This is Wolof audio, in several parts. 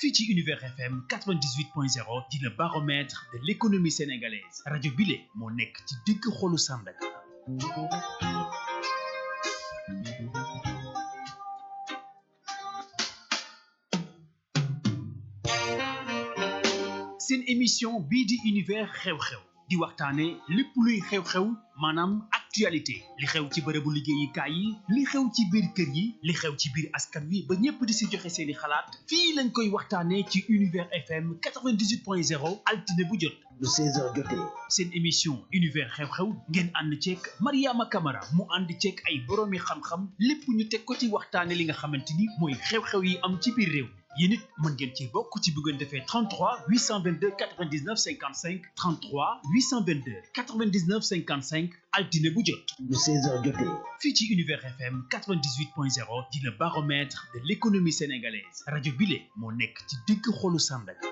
fii ci Univers FM 98.0 di le baromètre de l'économie sénégalaise rajo bile moo nekk ci digg xolu Sandaga. seen émission bii di Univers xew-xew di waxtaane lépp luy xew-xew maanaam actualité li xew ci bërëbu liggéeyukaay yi li xew ci biir kër yi li xew ci biir askan wi ba ñépp di si joxe seeni xalaat fii lañ koy waxtaanee ci Univers FM 98.0 altine bu jot lu 16h jotee seen émission Univers xew-xew ngeen ànd ceeg Mariama Camara mu ànd ceeg ay boroomi xam-xam lépp ñu teg ko ci waxtaane li nga xamante ni mooy xew-xew yi am ci biir réew yéen it mën ngeen ci bokk ci bu ngeen defee 33 822 99 55 33 822 99 55 altine bu jot lu 16h jotee fii ci Univers FM 98.0 di le baromètre de l'économie sénégalaise rajo bile moo nekk ci digg xolu Sandaga.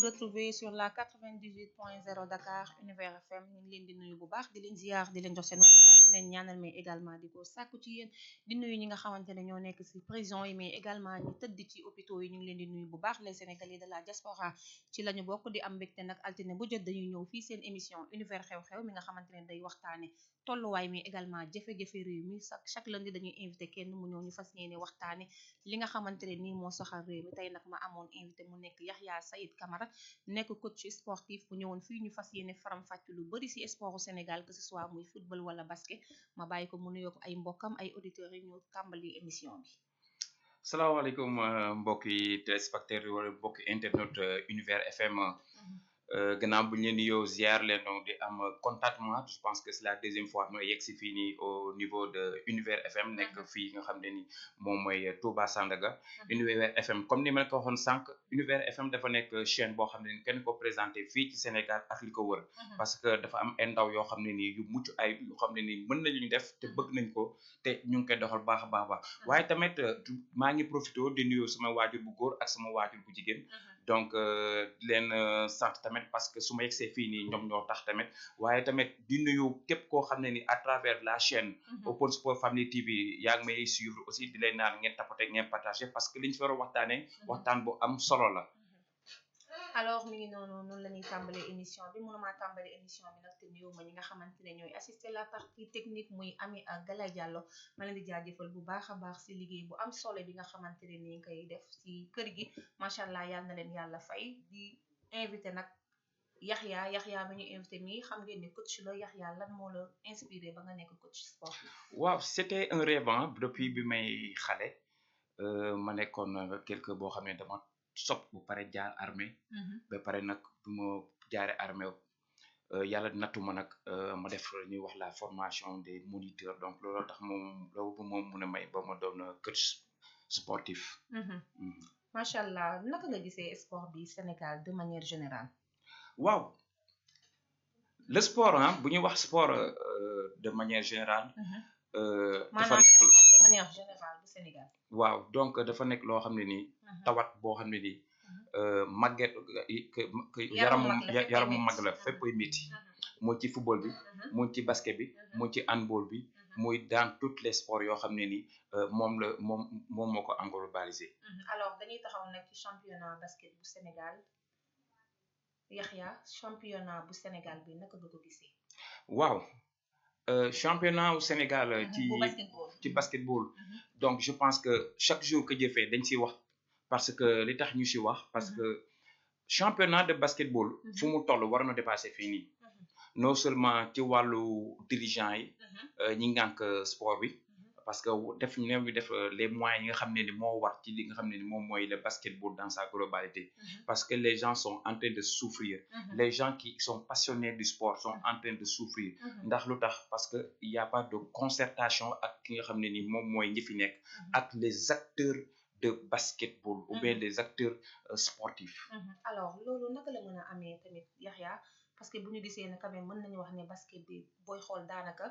retrouver sur la 98.0 Dakar Univers FM ñu ngi leen di nuyu bu baax di leen ziar di leen jox seen di leen ñaanal mais également di ko sàkku ci yéen di nuyu ñi nga xamante ne ñoo nekk ci prison yi mais également ñi tëdd ci hôpitaux yi ñu ngi leen di nuyu bu baax les Sénégalais de la diaspora ci la ñu bokk di am mbégte nag altine bu jot dañuy ñëw fii seen émission Univers xew-xew mi nga xamante ne day waxtaane tolluwaay mi également jafe-jafe réew mi chaque lundi dañuy invité kenn mu ñëw ñu fas yéene waxtaane li nga xamante ne nii moo soxal réew mi tey nag ma amoon invité mu nekk Yahya Saïd Camara nekk coach sportif bu ñëwoon fii ñu fas yéene faram fàcc lu bari ci sportu Sénégal que ce soit muy football wala basket ma bàyyi ko mu nuyoo ko ay mbokkam ay auditeurs yi ñu tàmbali émission bi. salaamaaleykum mbokki téléspectateurs wala mbokki internet Univers FM. gannaaw bu ñu leen di yow ziar leen donc di am contentement je pense que c'est la deuxième fois ma yegg si fii nii au niveau de Univers FM nekk fii nga xam ne ni moom mooy Touba Sandaga. Univers FM comme ni ma la ko waxoon sànq Univers FM dafa nekk chaîne boo xam ne ni kenn ko présenté fii ci Sénégal ak li ko wër. parce que dafa am ay ndaw yoo xam ne nii yu mucc ay yoo xam ne nii mën nañu ñu def te bëgg nañ ko te ñu ngi koy doxal baax a baax waaye tamit maa ngi profité di nuyu sama waajur bu góor ak sama waajur bu jigéen. donc di leen sant tamit parce que su ma yegsee fii nii ñoom ñoo tax tamit waaye tamit di nuyu képp koo xam ne ni à travers la chaîne Open Sport Family TV yaa ngi may suivre aussi di leen naan ngeen tapoter ngeen partager parce que liñ fi war a waxtaanee waxtaan bu am solo la. alors mi ngi noonu la ñuy tàmbalee émission bi mënuma tàmbalee émission bi nag te nuyu ma ñi nga xamante ne ñooy assister la partie technique muy Ami ak Galaye Diallo ma leen di jaajëfal bu baax a baax si liggéey bu am solo bi nga xamante ne ni koy def si kër gi macha allah yal na leen yàlla fay di invité nag Yaxya bi ñu invité mi xam ngeen ne coach la Yaxya lan moo la inspiré ba nga nekk coach sportif. waaw c'était un rêve depuis bi may xale ma nekkoon quelque boo xam ne dama sopp bu pare jaar armée ba pare nag bu ma jaaree armée yàlla nattuma nag ma def ñuy wax la formation des moniteurs donc loolu tax moom mun a may ba ma doon coach sportif. macha allah naka nga gisee sport bi Sénégal de manière générale. waaw le sport bu ñuy wax sport de manière générale. dafa nekk sport de manière générale bu Sénégal. waaw donc dafa nekk loo xam ne nii. tawat boo xam ne nii. màgget yaramu mag la féppay métti. muy ci football bi. muy ci basket bi. muy ci handball bi. muy dans tous les sports yoo xam ne nii moom moo ko englobalisé. alors dañuy taxaw nag ci championnat basket bu Sénégal. Yaxya championnat bu Sénégal bi naka nga ko gisee. waaw championnat bu Sénégal ci basketball. donc je pense que chaque jour que jëfee dañ siy wax parce que li tax ñu si wax parce que championnat de basketball. fu mu toll war na dépasser fii nii. non seulement ci wàllu dirigeant yi. ñi ngànk sport bi. parce que def les moyens yi nga xam ne ni moo war ci li nga xam ne ni moom mooy le basketball dans sa globalité. parce que les gens sont en train de souffrir. les gens qui sont passionnés du sport sont en train de souffrir. ndax lu tax parce que il y a pas de concertation ak ki nga xam ne ni moom mooy ñi fi nekk. ak les acteurs de basketball. ou bien les acteurs sportifs. alors loolu naka la mën a amee tamit Yaxya parce que bu ñu gisee ne quand même mën nañu wax ne basket bi booy xool daanaka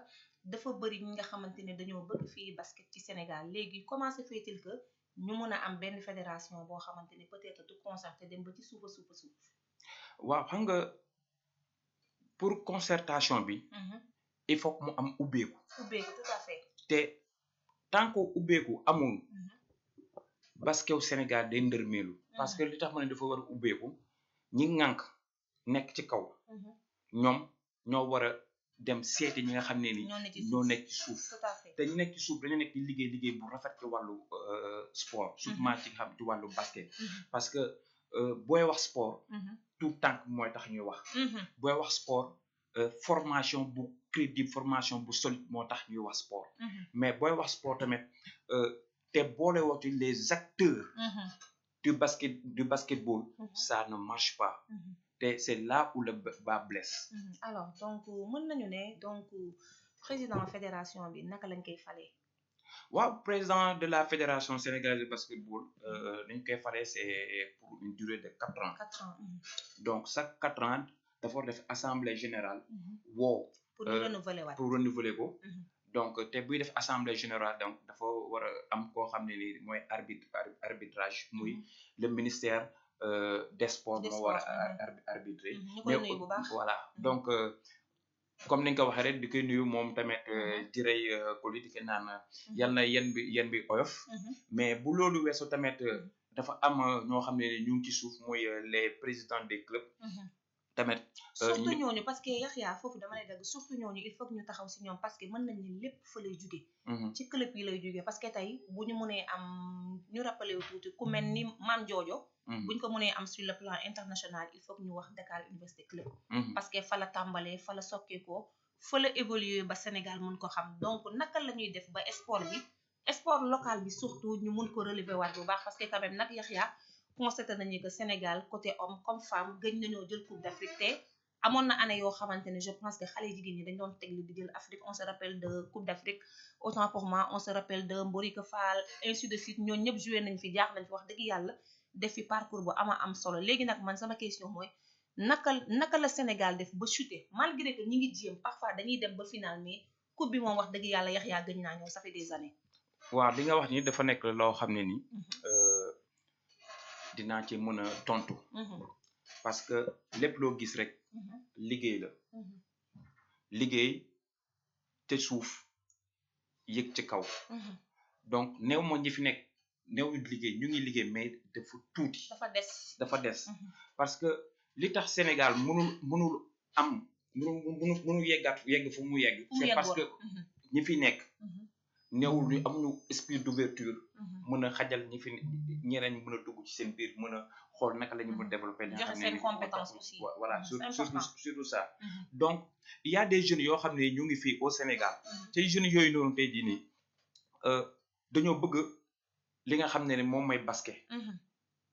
dafa bëri ñi nga xamante ne dañoo bëgg fii basket ci Sénégal léegi comment se fait-il que ñu mën a am benn fédération boo xamante ne peut-être du concerté dem ba ci suufa suufa suuf. waaw xam nga pour concertation bi il faut que mu am ubbeeku ubbeeku tout à fait. te tant que ubbeeku amul basketu Sénégal day ndërmeelu parce que li tax ma ne dafa war a ubbeeku ñi ŋànk nekk ci kaw ñoom ñoo war a dem seeti ñi nga xam ne ni ñoo nekk ci suuf tout à fait. te ñu nekk ci suuf dañu nekk di liggéey bu rafet ci wàllu sport surtout ci xam ci wàllu basket parce que booy wax sport tout tànk mooy tax ñuy wax booy wax sport formation bu crédible formation bu solide moo tax ñuy wax sport mais booy wax sport tamit te boole woo ci les acteurs du basketball ça ne marche pas te c'est là où le bas blesse. alors donc mën nañu ne donc président fédération bi naka lañ koy falee. waaw président de la fédération sénégalaise de basketball dañ koy falee c'est pour une durée de 4 ans. 4 ans. donc chaque 4 ans dafa war def assemblée générale. woo pour ñu renouveler waat. pour renouveler ko. donc te buy def assemblée générale donc dafa war a am koo xam ne ni mooy arbitrage muy le ministère des sports moo war a arbitrer mais voilà donc comme ni nga ko waxee rek di koy nuyu moom tamit di rey koli di ko naan yal na yen bi oyof mais bu loolu weesu tamit dafa am ñoo xam ne ni ñu ngi ci suuf mooy les présidents des clubs tamit surtout ñooñu parce que Yaxya foofu dama lay dagg surtout ñooñu il faut que ñu taxaw si ñoom parce que mën nañ ni lépp fa lay jóge ci club yi lay jóge parce que tey bu ñu mënee am ñu rappelé wu tuuti ku mel ni Mame Jojo buñ ko mënee am sur le plan international il faut que ñu wax Dakar Université Club parce que fa la tàmbalee fa la sokkeekoo fa la évoluer ba Sénégal mun ko xam donc naka la ñuy def ba sport local bi surtout ñu mun ko relever waat bu baax parce que quand même nag Yaxya constaté nañu que Sénégal côté homme comme femme gëj nañoo jël coupe d'Afrique te amoon na année yoo xamante ne je pense que xale jigéen ñi dañ doon tegli di jël Afrique on se rappelle de coupe d'Afrique autant pour moi on se rappelle de Mborika Fall ainsi de suite ñooñu ñëpp joué nañ fi jaax nañ fi wax dëgg yàlla def fi parcours bu am solo léegi nag man sama question mooy naka la Sénégal def ba chuter malgré que ñi ngi jéem parfois dañuy dem ba final mais coupe bi moom wax dëgg yàlla Yaxya gëj naa ñëw ça fait des années. waaw li nga wax ni dafa nekk loo xam ne ni dinaa ci mën a tontu parce que lépp loo gis rek liggéey la liggéey te suuf yëg ci kaw donc néew moo ñi fi nekk néew ñu liggéey ñu ngi liggéey mais dafa tuuti dafa des parce que li tax Sénégal mënul am mënul yegg fu mu yegg c'est parce que ñi fi nekk néewul ñu amuñu esprit d'ouverture mën a xajal ñi fi ñeneen mën a dugg ci seen biir mën a xool naka la ñu mën a développer li nga xam ne seen compétence aussi voilà surtout ça donc il y a des jeunes yoo xam ne ñu ngi fii au Sénégal te jeunes yooyu noonu tey jii nii dañoo bëgg li nga xam ne moom mooy basket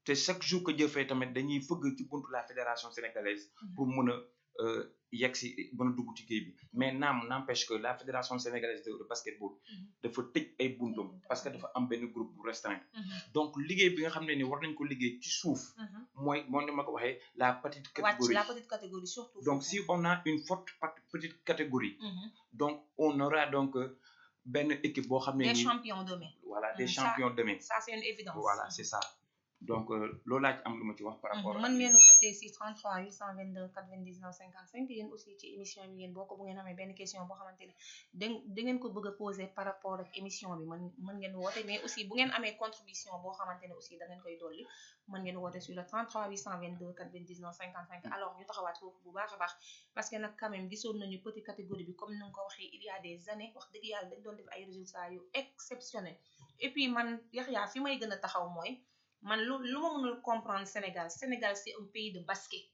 te chaque jour que Dieu fait tamit dañuy fëgg ci buntu la fédération sénégalaise pour mën a yegg si mën a dugg ci kii bi mais n'empêche que la fédération sénégalaise de basketball dafa tëj ay buntum parce que dafa am benn groupe bu restreint donc liggéey bi nga xam ne ni war nañ ko liggéey ci suuf mooy moo ni ma ko waxee la petite catégorie surtout donc si on a une forte petite catégorie donc on aura donc benn équipe boo xam ne des champions demain voilà des champions demain ça c'est une évidence voilà c'est ça donc loolu laa ci am lu ma ci wax par rapport mën ngeen wootee si 33 822 99 55 yéen aussi ci émission bi ngeen bokk bu ngeen amee benn question boo xamante ne da ngeen ko bëgg a poser par rapport ak émission bi mën ngeen woote mais aussi bu ngeen amee contribution boo xamante ne aussi da ngeen koy dolli mën ngeen woote sur le 33 822 99 55 alors ñu taxawaat foofu bu baax a baax parce que nag quand même gisoon nañu petite catégorie bi comme ni nga ko waxee il y a des années wax dëgg yàlla dañ doon def ay résultats yu exceptionnels et puis man Yaxya fi may gën a taxaw mooy man lu ma mënul comprendre Sénégal c'est un pays de basket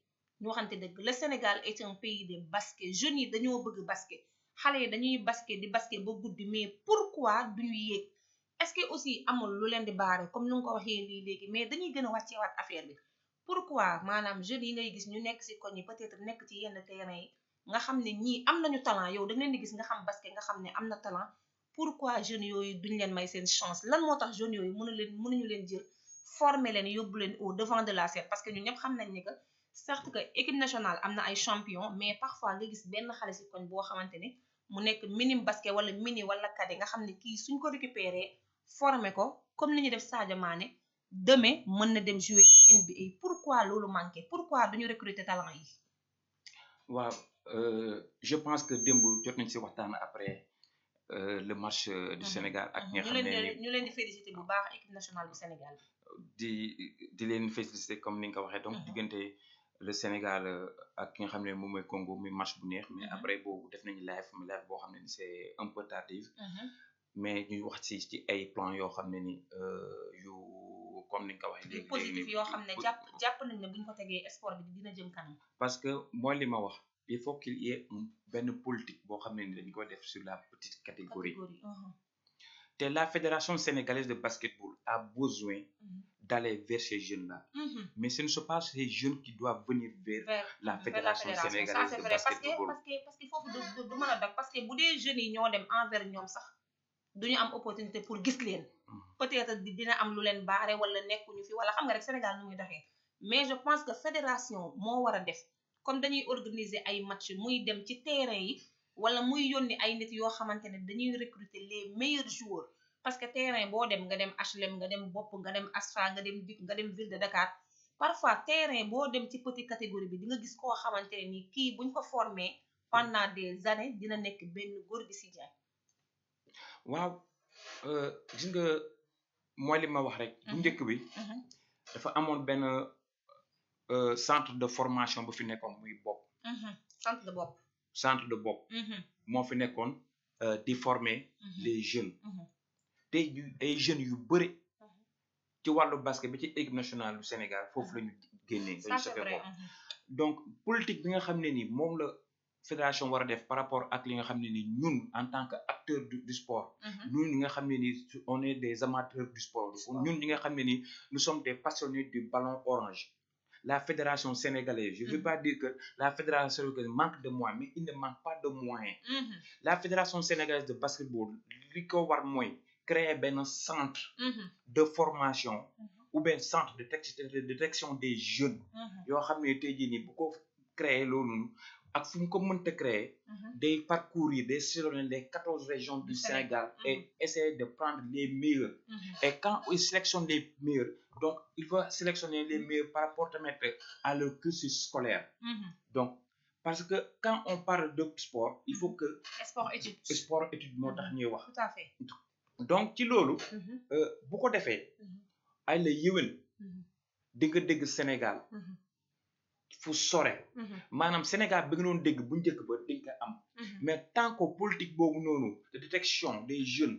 ñu waxante dëgg le Sénégal est un pays de basket jeunes yi dañoo bëgg basket xale yi dañuy basket di basket ba guddi mais pourquoi duñu yéeg est-ce que aussi amul lu leen di baare comme ni nga ko waxee lii léegi mais dañuy gën a wàcceewaat affaire bi pourquoi maanaam jeunes yi ngay gis ñu nekk ci koñ yi peut-être nekk ci yenn terrain yi nga xam ne ñii am nañu talent yow da nga leen di gis nga xam basket nga xam ne am na talent pourquoi jeunes yooyu duñ leen may seen chance lan moo tax jeunes yooyu mënuñu leen jël former leen yóbbu leen au devant de la scène parce que ñun ñëpp xam nañ ni que certes que équipe nationale am na ay champion mais parfois nga gis benn xale si koñ boo xamante ne mu nekk minime basket wala mini wala cadet nga xam ne kii suñ ko récupérer former ko comme ni ñu def Sadio Mané demain mën na dem jouer NBA pourquoi loolu manqué pourquoi duñu recruter talent yi. waaw je pense que démb jot nañ si waxtaan après le match du Sénégal ak ñi nga xam ne ñu leen di féliciter bu baax équipe nationale bu Sénégal di leen féliciter comme ni nga ko waxee donc diggante le Sénégal ak ki nga xam ne moom mooy Congo muy match bu neex mais après boobu def nañu live boo xam ne ni c'est un peu tardif mais ñuy wax ci ay plan yoo xam ne ni yu comme ni nga ko waxee léegi positif yoo xam ne jàpp nañ ne buñ ko tegee sport bi dina jëm kanam parce que mooy li ma wax il faut qu'il y ait benn politique boo xam ne ni dañ ko def sur la petite catégorie te la fédération sénégalaise de basketball a besoin d'aller vers ces jeunes-là mais ce ne sont pas ces jeunes qui doivent venir vers la fédération sénégalaise de basketball parce que foofu du mën a dog parce que bu dee jeunes yi ñoo dem envers ñoom sax duñu am opportunité pour gis leen peut-être dina am lu leen baare wala nekkuñu fi wala xam nga rek Sénégal nu muy doxee mais je pense que fédération moo war a def comme dañuy organiser ay match muy dem ci terrain yi wala muy yónni ay nit yoo xamante ne dañuy recruter les meilleurs joueurs parce que terrain boo dem nga dem HLM nga dem Bopp nga dem Astra nga dem Dik nga dem Ville de Dakar parfois terrain boo dem ci petite catégorie bi di nga gis koo xamante ne nii kii buñ ko formé pendant des années dina nekk benn góor gi si jaay waaw gis nga mooy li ma wax rek bu njëkk bi dafa amoon benn centre de formation bu fi nekkoon muy Bopp centre de Bopp moo fi nekkoon di former les jeunes tey ay jeunes yu bëri ci wàllu basket bi ci équipe nationale du Sénégal foofu la ñu génnee dañu sopee Bopp donc politique bi nga xam ne ni moom la fédération war a def par rapport ak li nga xam ne ni ñun en tant que acteur du sport ñun ñi nga xam ne ni on est des amateurs du sport ñun ñi nga xam ne ni nous sommes des passionnés du ballon orange la fédération sénégalaise je ne veux pas dire que la fédération sénégalaise manque de moyens mais il ne manque pas de moyens la fédération sénégalaise de basketball li ko war mooy créer benn centre de formation ou bien centre de détection des jeunes yoo xam ne tey jii nii bu ko créer loolu ak fu mu ko mënta créer day parcourir des sillonner les 14 régions du Sénégal et essayer de prendre les meilleurs et quand il sélectionne les meilleurs donc il va sélectionner les meilleurs par rapport tamit à leur cursus scolaire donc parce que quand on parle de sport il faut que sport étude moo tax ñuy wax tout à fait donc ci loolu bu ko defee ay la yëwén di nga dégg Sénégal fu sore maanaam Sénégal bi nga doon dégg bu njëkk ba di nga am mais tant que politique boobu noonu de détection des jeunes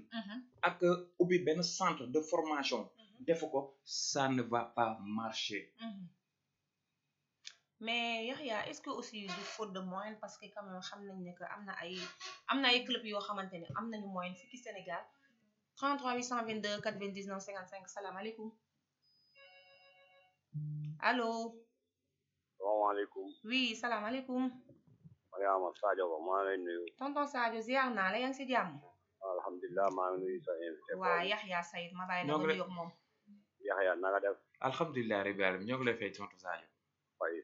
ak ubbi benn centre de formation defu ko ça ne va pas marcher mais Yaxya est-ce que aussi du faute de moyen parce que quand même xam nañ ne que am na ay club yoo xamante ne am nañu moyen fii ci Sénégal 33 822 99 55 salaamaaleykum allo salaamaaleykum oui salaamaaleykum Mariama Sadio Ba maa ngi lay nuyu tonton Sadio ziar naa la yaa ngi si jàmm alhamdulilah maa ngi nuyu sa invité waa Yaxya Sayid ma bàyyi la nga nuyoog moom Yaxya na nga def alhamdulilah rabbil alamin ñoo ngi lay fay tonton Sadio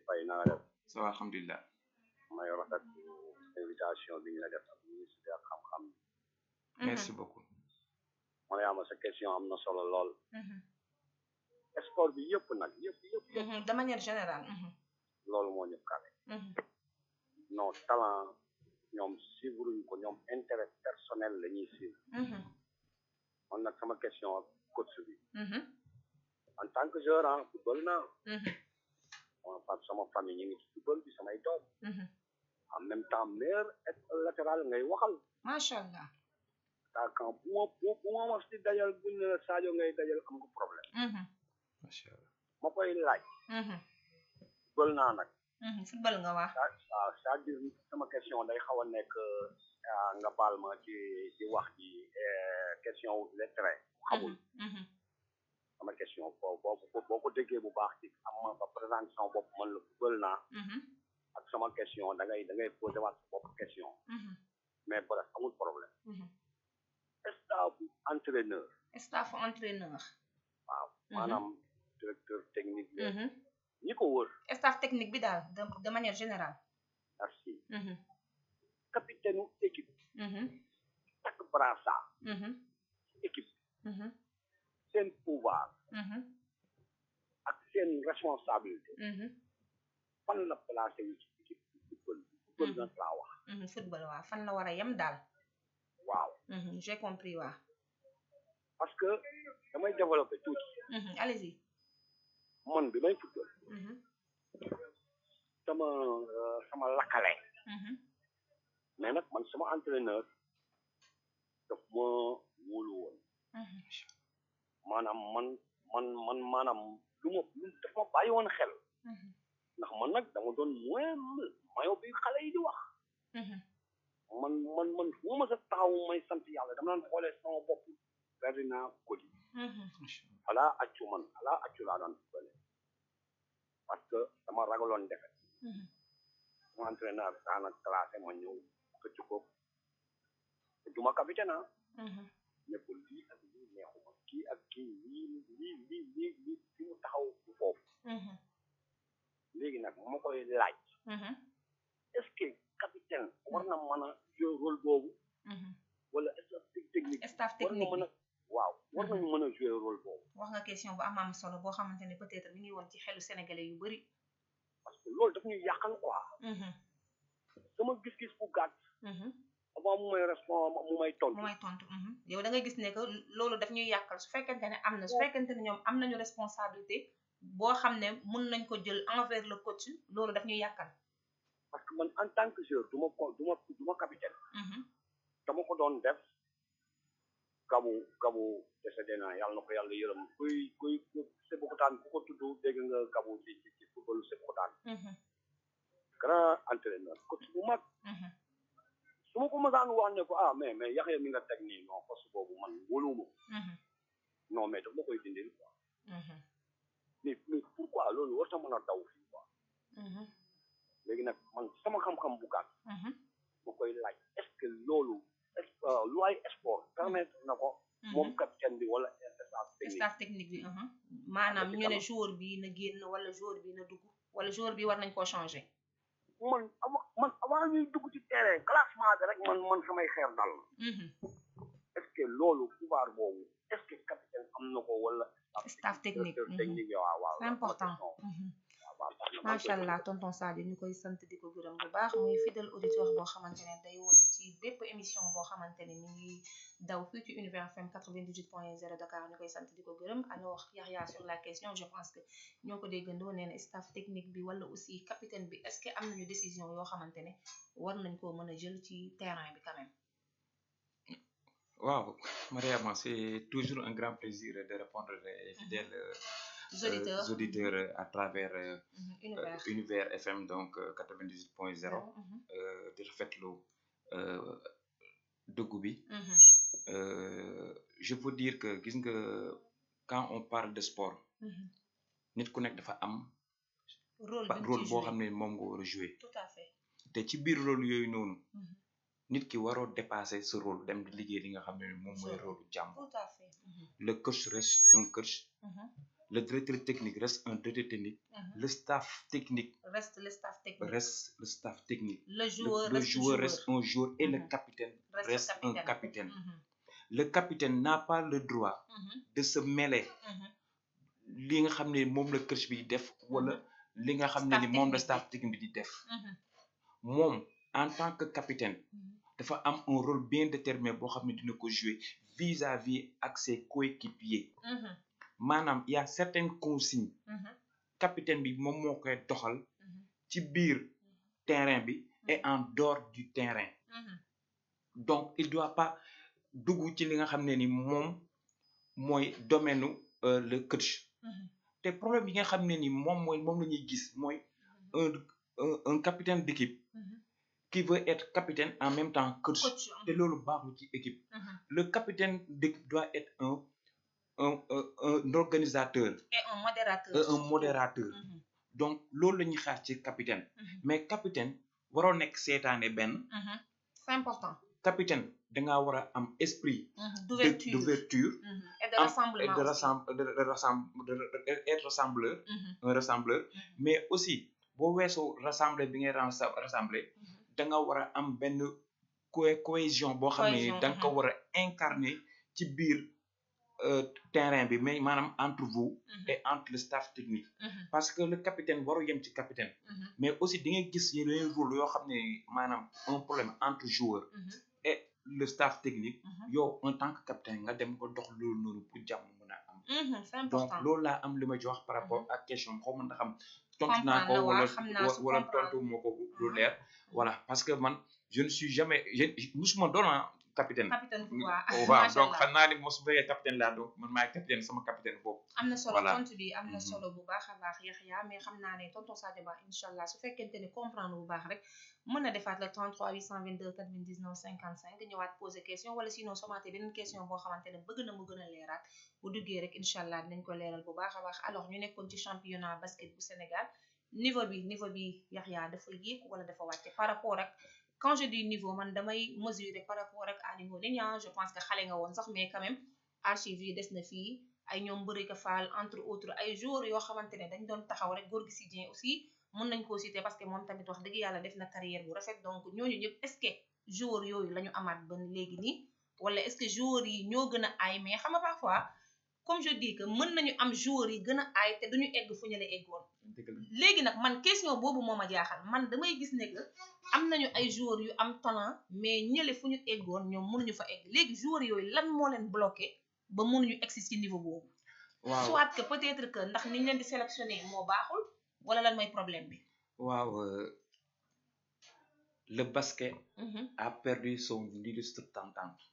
fay na nga def ça va alhamdulilah may rafet invitation bi ñu la def ak ministre ak xam-xam merci beaucoup Mariama sa question am na solo lool sport bi yëpp nag yëpp de manière générale loolu moo ñu kale non talent ñoom suivre ñu ko ñoom intérêt personnel la ñuy suivre man nag sama question ak coach bi en tant que joueur football naa sama famille ñu ngi ci football bi samay doom en même temps meilleur latéral ngay waxal macha allah attaquant bu ma mas di dajal buñ ne la Sadio ngay dajal am ko problème macha allah ma koy laaj football naa nag football nga wax waaw c'est-à-dire sama question day xaw a nekk nga baal ma ci wax ji question les traits xamul sama question boo ko déggee bu baax ci am ma ba présentation bopp man la football naa ak sama question da ngay posé waat sa bopp question mais bref amul problème staff entraîneur waaw maanaam directeur technique ñi ko wër. staff technique bi daal de manière générale. merci. capitaine équipe. takk brassard. équipe. seen pouvoir. ak seen responsabilité. fan la placé wu ci équipe football nag laa wax. football waaw fan la war a yem daal. waaw. j'ai compris waaw. parce que damay développé tuuti. allez-y. man bi may football. sama lakkale. mais nag man sama entraîneur daf ma wóolu woon. maanaam maanaam daf ma bàyyi woon xel. ndax man nag dama doon mayo bi xale yi di wax. man fu ma mës a taxaw may sant yàlla dama daan xoolee sama bopp Ferdinand Coly. ala accu laa daan footballé parce que dama ragaloon defet. sama entraîneur daana classé ma ñëw xëcc ko duma capitaine ne ko lii ak lii neexuma kii ak kii lii fi mu taxaw bu foofu. léegi nag ma koy laaj. est-ce que capitaine war na mën a jouer rôle boobu. wala staff technique. war na mën a waaw war nañu mën a jouer rôle boobu. wax nga question bu am solo boo xamante ne peut-être mi ngi woon ci xelu sénégalais yu bari. parce que loolu daf ñuy yàqal quoi. sama gis-gis bu gàtt. avant mu may tontu. yow da nga gis ne que loolu daf ñuy yàqal su fekkente ne am na su fekkente ne ñoom am nañu responsabilité boo xam ne mun nañ ko jël envers le coach loolu daf ñuy yàqal. parce que man en tant que joueur du ma capitaine. dama ko doon def gabu décédé na yàlla na ko yàlla yërëm kuy Sébikotane ku ko tudd dégg nga gabu ci footballu Sébikotane. grand entraîneur coach bu mag. su ma ko mësaan wax ne ko mais Yaxya mi nga teg nii non poste boobu man wóoluwuma ko. non mais daf ma koy dindil quoi. mais pourquoi loolu war na mën a daw fii quoi. léegi nag man sama xam-xam bu gàtt. ma koy laaj est-ce que loolu loi sport permettre na ko. moom capitaine bi wala staff technique bi. maanaam ñu ne joueur bi na génn wala joueur bi na dugg wala joueur bi war nañ koo changer. man avant ñuy dugg ci terrain classement bi rek man samay xeer dal na. est-ce que loolu pouvoir boobu est-ce que capitaine am na ko wala. staff technique waaw c'est important. macha allah tonton Sadio ñu koy sant di ko gërëm bu baax muy fidèle auditeur boo xamante ne day woote ci bépp émission boo xamante ne mi ngi daw fii ci Univers FM 98.0 Dakar ñu koy sant di ko gërëm alors Yaxya sur la question je pense que ñoo ko déggandoo nee na staff technique bi wala aussi capitaine bi est-ce que am nañu décision yoo xamante ne war nañ koo mën a jël ci terrain bi quand même. waaw Mariama c'est toujours un grand plaisir de répondre les fidèles auditeurs à travers Univers FM donc 98.0 di rafetlu dëggu bi. Je peux dire que gis nga quand on parle de sport nit ku nekk dafa am rôle boo xam ne moom nga war a jouer. tout à fait te ci biir rôle yooyu noonu nit ki waroo dépasser ce rôle dem di liggéey li nga xam ne moom mooy rôle jàmm. tout à fait le coach reste un coach. Le directeur technique reste un directeur technique. Le staff technique reste le staff technique. Le joueur reste un joueur et le capitaine reste un capitaine. Le capitaine n'a pas le droit de se mêler li nga xam ne moom la coach bi di def wala li nga xam ne ni moom la staff technique bi di def. moom en tant que capitaine dafa am un rôle bien déterminé boo xam ne dina ko jouer vis-à-vis ak ses coéquipiers. maanaam y a certaines consignes. capitaine bi moom moo koy doxal ci biir terrain bi et en dehors du terrain. donc il doit pas dugg ci li nga xam ne ni moom mooy domaine le coach. te problème yi nga xam ne ni moom la ñuy gis mooy un capitaine d'équipe qui veut être capitaine en même temps coach. te loolu baaxul ci équipe. Le capitaine d'équipe doit être un organisateur. et un modérateur. donc loolu la ñuy xaar ci capitaine. mais capitaine waroo nekk seetaane benn. c'est important. capitaine dangaa war a am esprit. d'ouverture. et et de rassemblement être rassembleur un rassembleur mais aussi boo weesoo rassembler bi ngay rassembler da nga war a am benn cohésion boo xam ne da nga ko war a incarner ci biir terrain bi mais maanaam entre vous et entre le staff technique parce que le capitaine waru yem ci capitaine mais aussi di nga gis yeneen rôle yoo xam ne maanaam un problème entre joueur et le staff technique yow en tant que capitaine nga dem ko dox loolu noonu pour jàmm mën a am c'est important donc loolu laa am li ma ci wax par rapport ak question xaw ma ndax am tontu naa ko wala tontu moo ko lu leer voilà parce que man je ne suis jamais musuma doon capitaine waaw donc xam naa ni mos bëggee capitaine laa donc man maay capitaine sama capitaine boobu am na solo tontu bi am na solo bu baax a baax Yaxya mais xam naa ne tonton Sadio Ba incha allah su fekkente ne comprendre bu baax rek mën na defaat le 33 822 99 55 ñëwaat poser question wala sinon somaté beneen question boo xamante ne bëgg na mu gën a leeraat bu duggee rek incha allah dinañ ko leeral bu baax a baax alors ñu nekkoon ci championnat basket bu Sénégal niveau bi Yaxya dafa yéeg wala dafa wàcce par rapport ak quand je dis niveau man damay mesurer par rapport ak Aly Ngouille Niang je pense que xale nga woon sax mais quand même archive yi des na fii ay ñoom Mbërika Fall entre autres ay joueurs yoo xamante ne dañ doon taxaw rek Gorgui Sy Dieng aussi mën nañ koo citer parce que moom tamit wax dëgg yàlla def na carrière bu rafet donc ñooñu ñëpp est-ce que joueurs yooyu la ñu amaat ba léegi nii wala est-ce que joueurs yi ñoo gën a aay mais xam nga parfois comme je dis que mën nañu am joueurs yi gën a aay te duñu egg fu ñu la eggoon léegi nag man question boobu moo ma jaaxal man damay gis ne que am nañu ay joueurs yu am talent mais ñële fu ñu eggoon ñoom mënuñu fa egg léegi joueurs yooyu lan moo leen bloqué ba mënuñu egsi ci niveau boobu waaw soit que peut-être que ndax niñ leen di sélectionner moo baaxul wala lan mooy problème bi waaw le basket a perdu son illustre tentante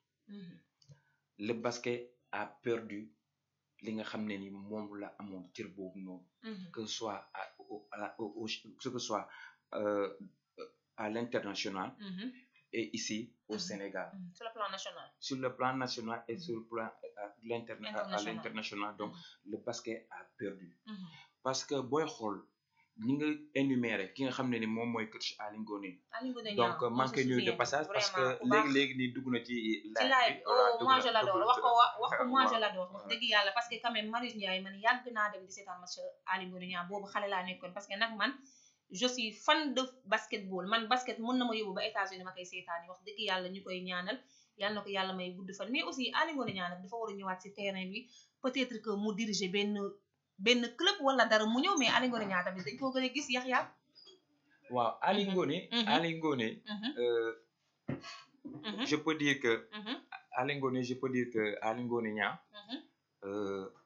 le basket a perdu li nga xam ne ni moom la amoon cër boobu noonu que ce soit ce que soit à l'international et ici au Sénégal sur le plan national et sur le plan à l'international donc le basket a perdu parce que booy xool ñi nga énuméré ki nga xam ne ni moom mooy coach Aly Ngouille donc manqué ñuy de passage parce que léegi nii dugg na ci live moi je l'adore wax ko moi je l'adore wax dëgg yàlla parce que quand même Marius Ndiaye man yàgg naa dem di seetaan match Aly Ngouille boobu xale laa nekkoon parce que nag man je suis fan de basketball man basket mën na ma yóbbu ba États-Unis ma koy seetaani wax dëgg yàlla ñu koy ñaanal yàlla na ko yàlla may gudd fan mais aussi Aly Ngouille nag dafa war a ñëwaat ci terrain bi peut-être que mu diriger benn club wala dara mu ñëw mais Aly Ngouille tamit dañ koo gën a gis Yaxya waaw Aly Ngouille je peux dire que Aly Ngouille Niang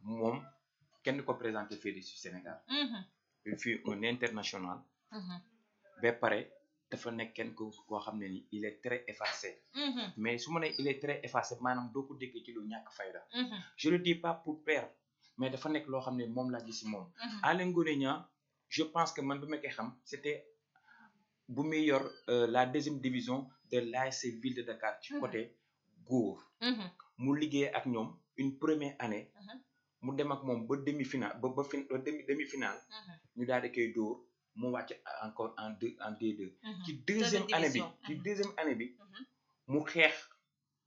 moom kenn ko présenté fii du Sénégal il fut un international ba pare dafa nekk kenn koo xam ne ni il est très effacé mais su ma nee il est très effacé maanaam doo ko dégg ci lu ñàkk fayda je le dis pas pour perdre mais dafa nekk loo xam ne moom laa gis si moom Aly Ngouille Niang je pense que man bi ma koy xam c'était bu muy yor la deuxième division de l'ASC Ville de Dakar ci côté góor mu liggéey ak ñoom une première année mu dem ak moom ba demi-finale ba demi-finale ñu daal di koy dóor mu wàcc encore en D2 ci deuxième année bi mu xeex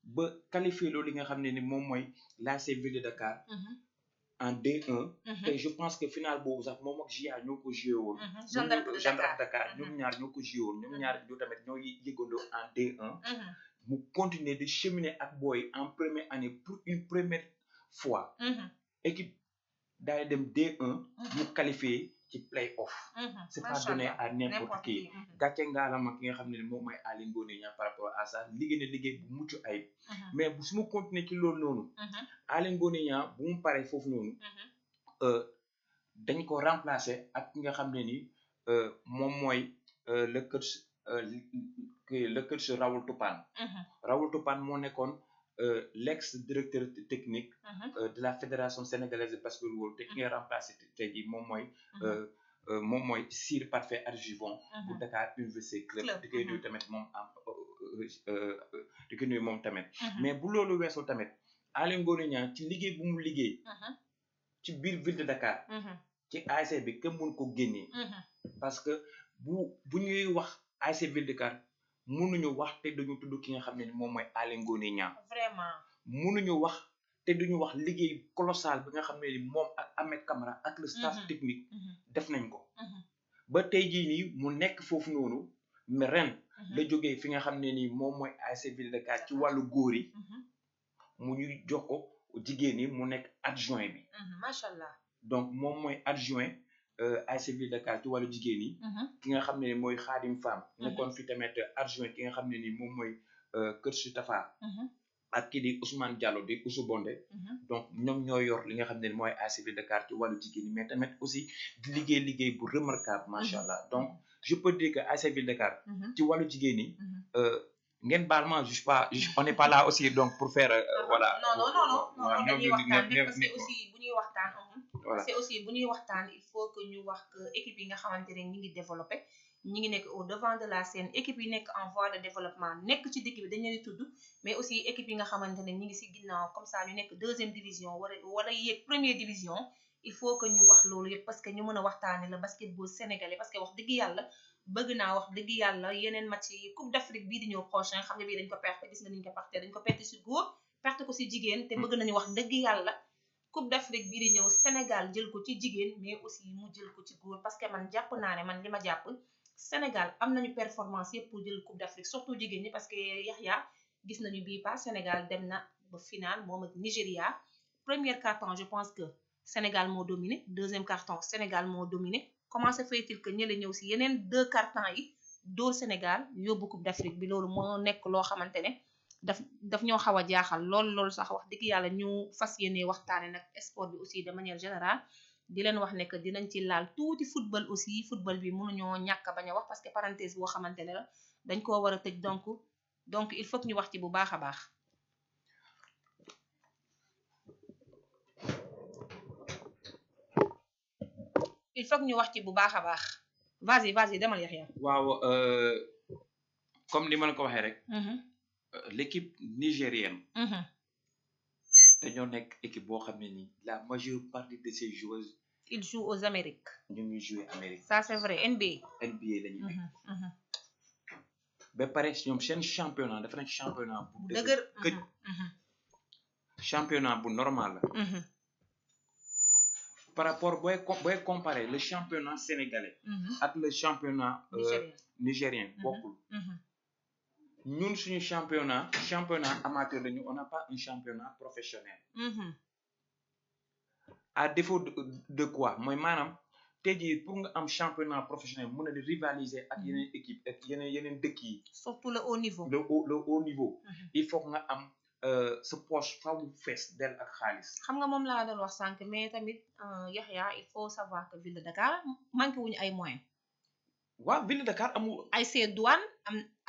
ba qualifié loolu li nga xam ne ni moom mooy l'ASC Ville de Dakar en D1 te je pense que final boobu sax moom ak GIA ñoo ko joué woon Gendarme Dakar ñoom ñaar ñoo ko joué woon ñoom ñaar ñoo tamit ñoo yëgandoo en D1 mu continuer de cheminer ak booy en première année pour une première fois équipe daay dem D1 mu qualifié ci play-off c'est pas donné à n'importe qui gàcce ngaalama ki nga xam ne moom mooy Aly Ngouille Niang par rapport à ça liggéey bu mucc ayib mais bu su ma continuer ci loolu noonu Aly Ngouille Niang bu mu paree foofu noonu dañ ko remplacer ak ki nga xam ne ni moom mooy le coach Raoul Toupane moo nekkoon l'ex-directeur technique de la Fédération sénégalaise de basketball te ki nga remplacé tey jii moom mooy Sir Parfait Adjuvant bu Dakar Université Club di koy nuyu tamit moom tamit mais bu loolu weesoo tamit Aly Ngouille Niang ci liggéey bu mu liggéey ci biir ville de Dakar ci ASC bi kenn mën ko génnee parce que bu ñuy wax ASC ville de Dakar mënuñu wax te dañu tudd ki nga xam ne ni moom mooy Aly Ngouille Niang vraiment mënuñu wax te duñu wax liggéey colossal bi nga xam ne ni moom ak Ahmed Camara ak le staff technique def nañ ko ba tey jii nii mu nekk foofu noonu mais ren la jógee fi nga xam ne nii moom mooy ASC Ville de Dakar ci wàllu góor yi mu ñu jox ko jigéen ñi mu nekk adjoint bi macha allah donc moom mooy adjoint ASC Ville de Dakar ci wàllu jigéen yi ki nga xam ne ni mooy Khadim Fam nekkoon fi tamit adjoint ki nga xam ne ni moom mooy Kër Su Tafa ak kii di Ousmane Diallo di Ousou Bondé donc ñoom ñoo yor li nga xam ne mooy ASC Ville de Dakar ci wàllu jigéen ñi mais tamit aussi di liggéey bu remarquable macha allah donc je peux dire que ASC Ville de Dakar ci wàllu jigéen ñi ngeen baal ma on n'est pas là aussi donc pour faire voilà non dañuy waxtaan rek parce que aussi bu ñuy waxtaan parce que aussi bu ñuy waxtaan il faut que ñu wax que équipe yi nga xamante ne ñi ngi développé ñi ngi nekk au devant de la scène équipe yi nekk en voie de développement nekk ci digg bi dañ leen di tudd mais aussi équipe yi nga xamante ne ñi ngi si ginnaaw comme ça ñu nekk deuxième division wala yéeg première division il faut que ñu wax loolu yëpp parce que ñu mën a waxtaane le basketball sénégalais parce que wax dëgg yàlla bëgg naa wax dëgg yàlla yeneen match yi Coupe d'Afrique bii di ñëw prochain xam nga bii dañ ko perte gis nga niñ ko perte dañ ko perte si góor perte ko si jigéen te bëgg nañu wax dëgg yàlla Coupe d'Afrique bii di ñëw Sénégal jël ko ci jigéen mais aussi mu jël ko ci góor parce que man jàpp naa ne man li ma jàpp Sénégal am nañu performance yëpp pour jël Coupe d'Afrique surtout jigéen ñi parce que Yaxya gis nañu bii pas Sénégal dem na ba final moom ak Nigéria premier carton je pense que Sénégal moo dominé deuxième carton Sénégal moo dominé comment se fait-il que ñële ñëw si yeneen deux cartons yi dóor Sénégal yóbbu Coupe d'Afrique bi loolu moo nekk loo xamante ne daf ñoo xaw a jaaxal loolu sax wax dëgg yàlla ñu fas yéene waxtaane nag sport bi aussi de manière générale di leen wax ne que dinañ ci laal tuuti football aussi football bi mënuñoo ñàkk bañ a wax parce que parenthèse boo xamante ne la dañ koo war a tëj donc il faut que ñu wax ci bu baax a baax il faut que ñu wax ci bu baax a baax vas-y demal Yaxya waaw comme ni ma la ko waxee rek l'équipe nigérienne dañoo nekk équipe boo xam ne nii la majeure partie de ces joueuses ils jouent aux Amériques ñu ngi jouer Amérique ça c'est vrai NBA la ñu nekk ba pare ñoom seen championnat dafa nekk championnat bu dëgër këj championnat bu normal la par rapport booy comparer le championnat sénégalais ak le championnat nigérien bokkul ñun suñu championnat amateur lañu on n'a pas un championnat professionnel à défaut de quoi mooy maanaam tey jii pour nga am championnat professionnel mën a di rivaliser ak yeneen équipe ak yeneen dëkk yi surtout le haut niveau le haut niveau il faut nga am sa poche faw fees del ak xaalis xam nga moom laa doon wax sànq mais tamit Yaxya il faut savoir que ville de Dakar manqué wuñu ay moyens waaw ville de Dakar amul ay see douane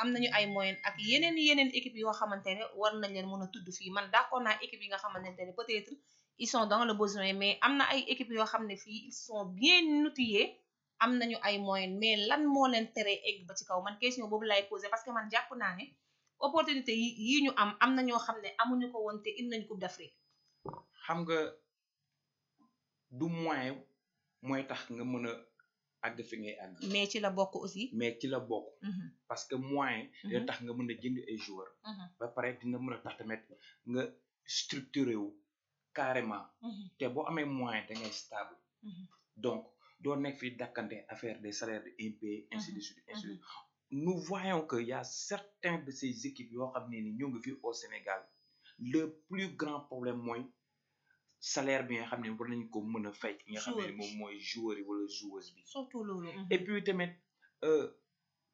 am nañu ay moyens ak yeneen équipe yoo xamante ne war nañ leen mën a tudd fii man d'accord naa équipe yi nga xamante ne peut-être ils sont dans le besoin mais am na ay équipe yoo xam ne fii ils sont bien outillés am nañu ay moyens mais lan moo leen tere egg ba ci kaw man question boobu lay poser parce que man jàpp naa ne opportunité yi ñu am na ñoo xam ne amuñu ko woon te indi nañu Coupe d'Afrique xam nga du moyen mooy tax nga mën a àgg fi ngay àgg mais ci la bokk aussi parce que moyen dina tax nga mën a jënd ay joueurs ba pare dina mën a tax tamit nga structuré wu carrément te boo amee moyen da ngay stable donc doo nekk fi dakkante affaire des salaires de impayés ainsi de suite nous voyons que y a certains de ces équipes yoo xam ne ni ñoo ngi fi au Sénégal le plus grand problème mooy salaire bi nga xam ne war nañu ko mën a fay ki nga xam ne moom mooy joueur yi wala joueuse bi surtout loolu et puis tamit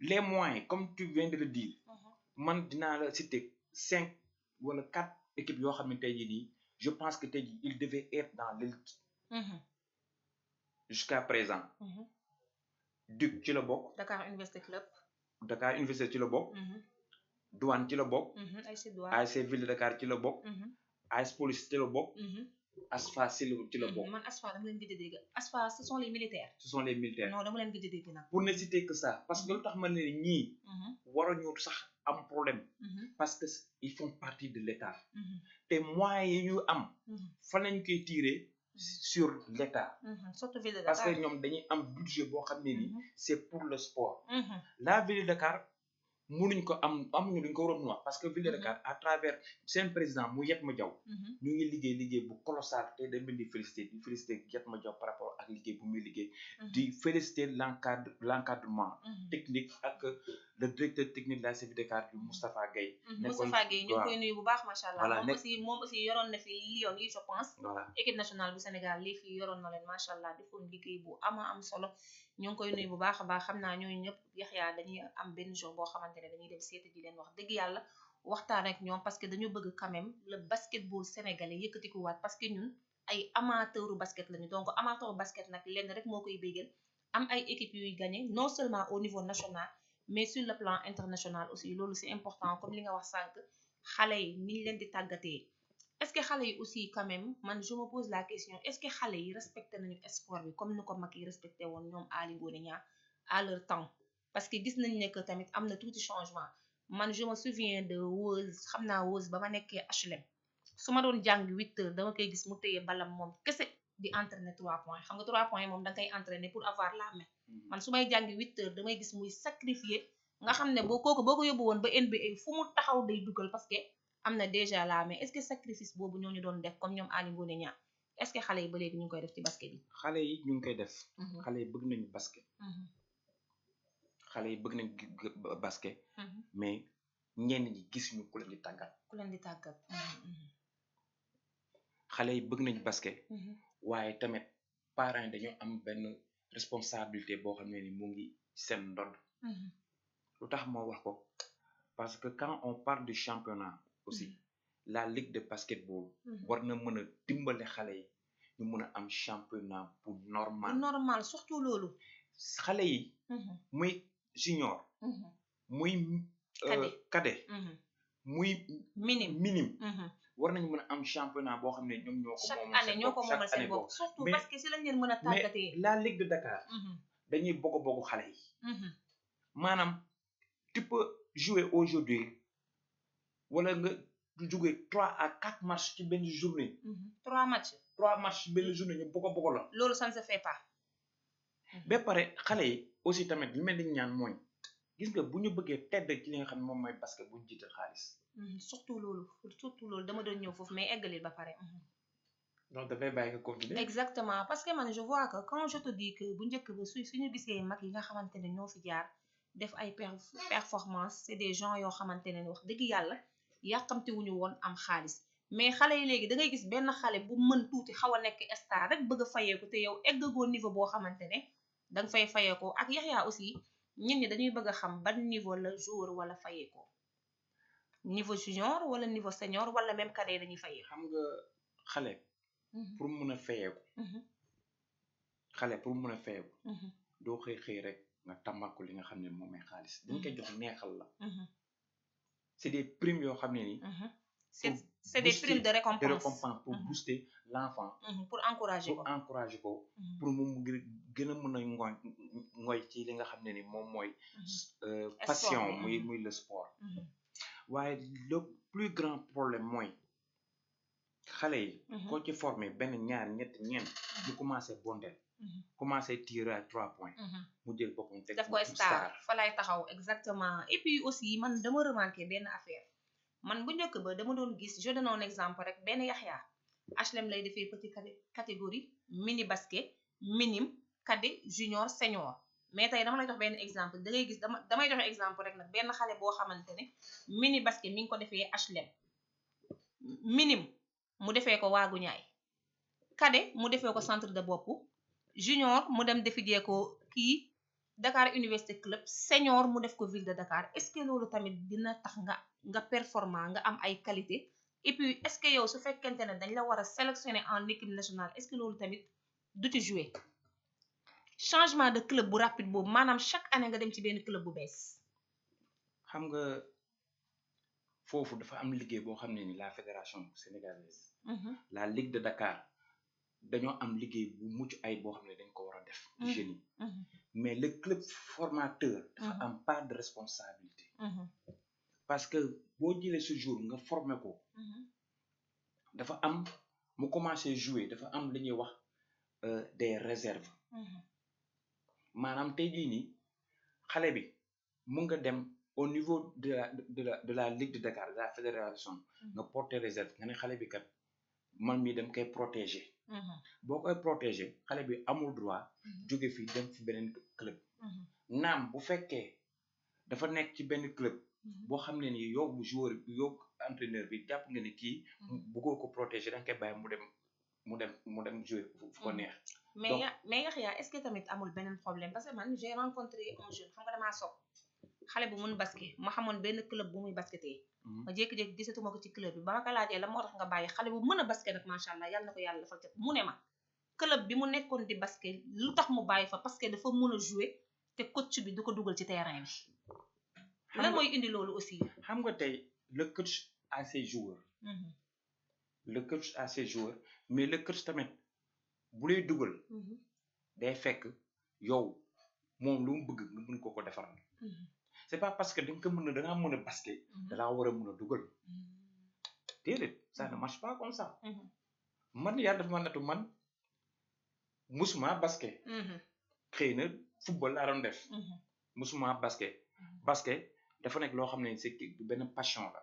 les moyens comme tu viens de le dire man dinaa la citer 5 wala 4 équipes yoo xam ne tey jii nii je pense que tey jii il devait être dans l'élite jusqu'à présent Duc ci la bokk Dakar Université Club ci la bokk Douane ci la bokk ASC Ville de Dakar ci la bokk AS Police ci la bokk ASFA ci la bokk man ASFA dama leen gëj a dégg ASFA ce sont les militaires non dama leen gëj a dégg nag pour ne citer que ça parce que lu tax ma ne ñii waruñu sax am problème parce que ils font partie de l'État te moyens yi ñu am fa lañ koy tirer sur l'État surtout ville de Dakar parce que ñoom dañuy am budget boo xam ne ni c'est pour le sport la ville de Dakar mënuñ ko amuñu luñ ko waroon wax parce que Ville de Dakar à travers seen président mu Yatma Diaw ñu ngi liggéey bu colossal te dañ leen di féliciter Yatma Diaw par rapport ak liggéey bu muy liggéey di féliciter l'encadrement technique ak le directeur technique de la CIV de Dakar du Moustapha Gueye Moustapha Gueye ñu ngi koy nuyu bu baax macha allah moom aussi yoroon na fi Lion yi je pense équipe nationale bu Sénégal lii fii yoroon na leen macha allah defoon liggéey bu am solo ñu ngi koy nuyu bu baax a baax xam naa ñooñu ñëpp Yaxya dañuy am benn jour boo xamante ne dañuy dem seeti ji leen wax dëgg yàlla waxtaan ak ñoom parce que dañu bëgg quand même le basketball sénégalais yëkkatikuwaat parce que ñun ay amateuru basket lañu donc amateuru basket nag lenn rek moo koy béggal am ay équipes yuy gagné non seulement au niveau national mais sur le plan international aussi loolu c'est important comme li nga wax sànq xale yi niñ leen di tàggatee est-ce que xale yi aussi quand même man je me pose la question est-ce que xale yi respecté nañu sport bi comme ni ko mag yi respecté woon ñoom Aly Ngouille Niang à leur temps parce que gis nañ ne que tamit am na tuuti changement man je me souviens de Wose xam naa Wose ba ma nekkee HLM su ma doon jàng 8 heures dama koy gis mu téye balam moom kese di entraîner 3 points xam nga 3 points moom da nga koy entraîner pour avoir la main man su may jàngi 8 heures damay gis muy sacrifier nga xam ne boo ko yóbbu woon ba NBA fu mu taxaw day dugal parce que am na déjà la main est-ce que sacrifice boobu ñooñu doon def comme ñoom Aly Ngouille Niang est-ce que xale yi ba léegi ñu ngi koy def ci basket yi xale yi ñu ngi koy def xale yi bëgg nañu basket xale yi bëgg nañ basket mais ñenn ñi gisuñu ku leen di tàggat xale yi bëgg nañ basket waaye tamit parents yi dañoo am benn responsabilité boo xam ne ni mu ngi seen ndodd lu tax moo wax ko parce que quand on parle du championnat aussi la ligue de basketball war na mën a dimbale xale yi ñu mën a am championnat bu normal surtout loolu xale yi muy junior muy cadet muy minime war nañu mën a am championnat boo xam ne ñoom ñoo ko chaque année ñoo ko moomal seen bopp surtout parce que si lañ leen mën a tàggatee la ligue de Dakar dañuy bokk xale yi maanaam tu peux jouer aujourd'hui wala nga jouer 3 à 4 matchs ci benn journée 3 matchs ci benn journée ñu bokk la loolu ça ne se fait pas ba pare xale yi aussi tamit li mel ni ñaan mooy gis nga bu ñu bëggee tedd ci li nga xam ne moom mooy basket bu ñu jiital xaalis surtout loolu dama doon ñëw foofu mais eggalil ba pare donc dafay bàyyi nga continuer exactement parce que man je vois que quand je te dis que bu njëkk ba suñu gisee mag yi nga xamante ne ñoo fi jaar def ay performance c'est des gens yoo xamante ne wax dëgg yàlla yàqamti wuñu woon am xaalis mais xale yi léegi da ngay gis benn xale bu mën tuuti xaw a nekk star rek bëgg a fayeeku te yow eggagoo niveau boo xamante ne danga fay fayeekoo ak Yaxya aussi ñit ñi dañuy bëgg a xam ban niveau la joueur wala fayeekoo niveau junior wala niveau senior wala même cadet dañuy fayee xam nga xale pour mun a fayeeku doo xëy rek nga tàmbal ko li nga xam ne moom mooy xaalis dañ koy jox neexal la c'est des primes yoo xam ne ni c'est des primes de récompense pour booster l'enfant pour encourager ko pour moom gën a mën a ngoy ci li nga xam ne ni moom mooy passion muy le sport waaye le plus grand problème mooy xale yi koo ci formé benn ñaar ñett ñeent ñu commencé bondel commencé tirer à 3 points mu jël boppam teg daf ko star fa lay taxaw exactement et puis aussi man dama remarqué benn affaire man bu njëkk ba dama doon gis je donne un exemple rek benn Yaxya HLM lay defee petit catégorie mini basket minime cadet junior senior mais tey dama lay jox benn exemple da ngay gis damay joxe exemple rek nag benn xale boo xamante ne mini basket mi ngi ko defee HLM minime mu defee ko waagu ñaay cadet mu defee ko centre de bopp junior mu dem defi jee ko kii Dakar Université Club senior mu def ko ville de Dakar est-ce que loolu tamit dina tax nga performant nga am ay qualité et puis est-ce que yow su fekkente ne dañ la war a sélectionner en équipe nationale est-ce que loolu tamit du ci jouer changement de club bu rapide boobu maanaam chaque année nga dem ci benn club bu bees xam nga foofu dafa am liggéey boo xam ne ni la fédération sénégalaise la ligue de Dakar dañoo am liggéey bu mucc ay boo xam ne dañ ko war a def jeunes yi mais le club formateur dafa am part de responsabilité parce que boo jëlee ce jour nga formé ko dafa am mu commencé jouer dafa am li ñuy wax des réserves maanaam tey jii nii xale bi mu nga dem au niveau de la Ligue de Dakar de la fédération nga porter réserve nga ne xale bi kat man mii dem koy protéger boo koy protéger xale bi amul droit jóge fi dem fi beneen club naam bu fekkee dafa nekk ci benn club boo xam ne ni yow bu joueur bi yow entraîneur bi jàpp nga ne kii bëggoo ko protéger da nga koy bàyyi mu dem jouer fu ko neex mais Yaxya est-ce que tamit amul beneen problème parce que man j'ai rencontré un jeune xam nga damaa sopp xale bu mun basket ma xamoon benn club bu muy basketee ma jékki-jékki gisatuma ko ci club bi ba ma ko laajee la moo tax nga bàyyi xale bu mën a basket nag macha allah yàlla na ko yàlla defal ca mu ne ma club bi mu nekkoon di basket lu tax mu bàyyi fa parce que dafa mën a jouer te coach bi du ko dugal ci terrain bi lan mooy indi loolu aussi xam nga tey le coach a ses joueurs le coach a ses joueurs mais le coach tamit bu lay dugal day fekk yow moom lu mu bëgg nga mën ko defaral c'est pas parce que da ngaa mën a basket da laa war a mën a dugal déedéet ça ne marche pas comme ça man yàlla dafa ma nattu man musuma basket xëy na football laa doon def musuma basket dafa nekk loo xam ne c'est benn passion la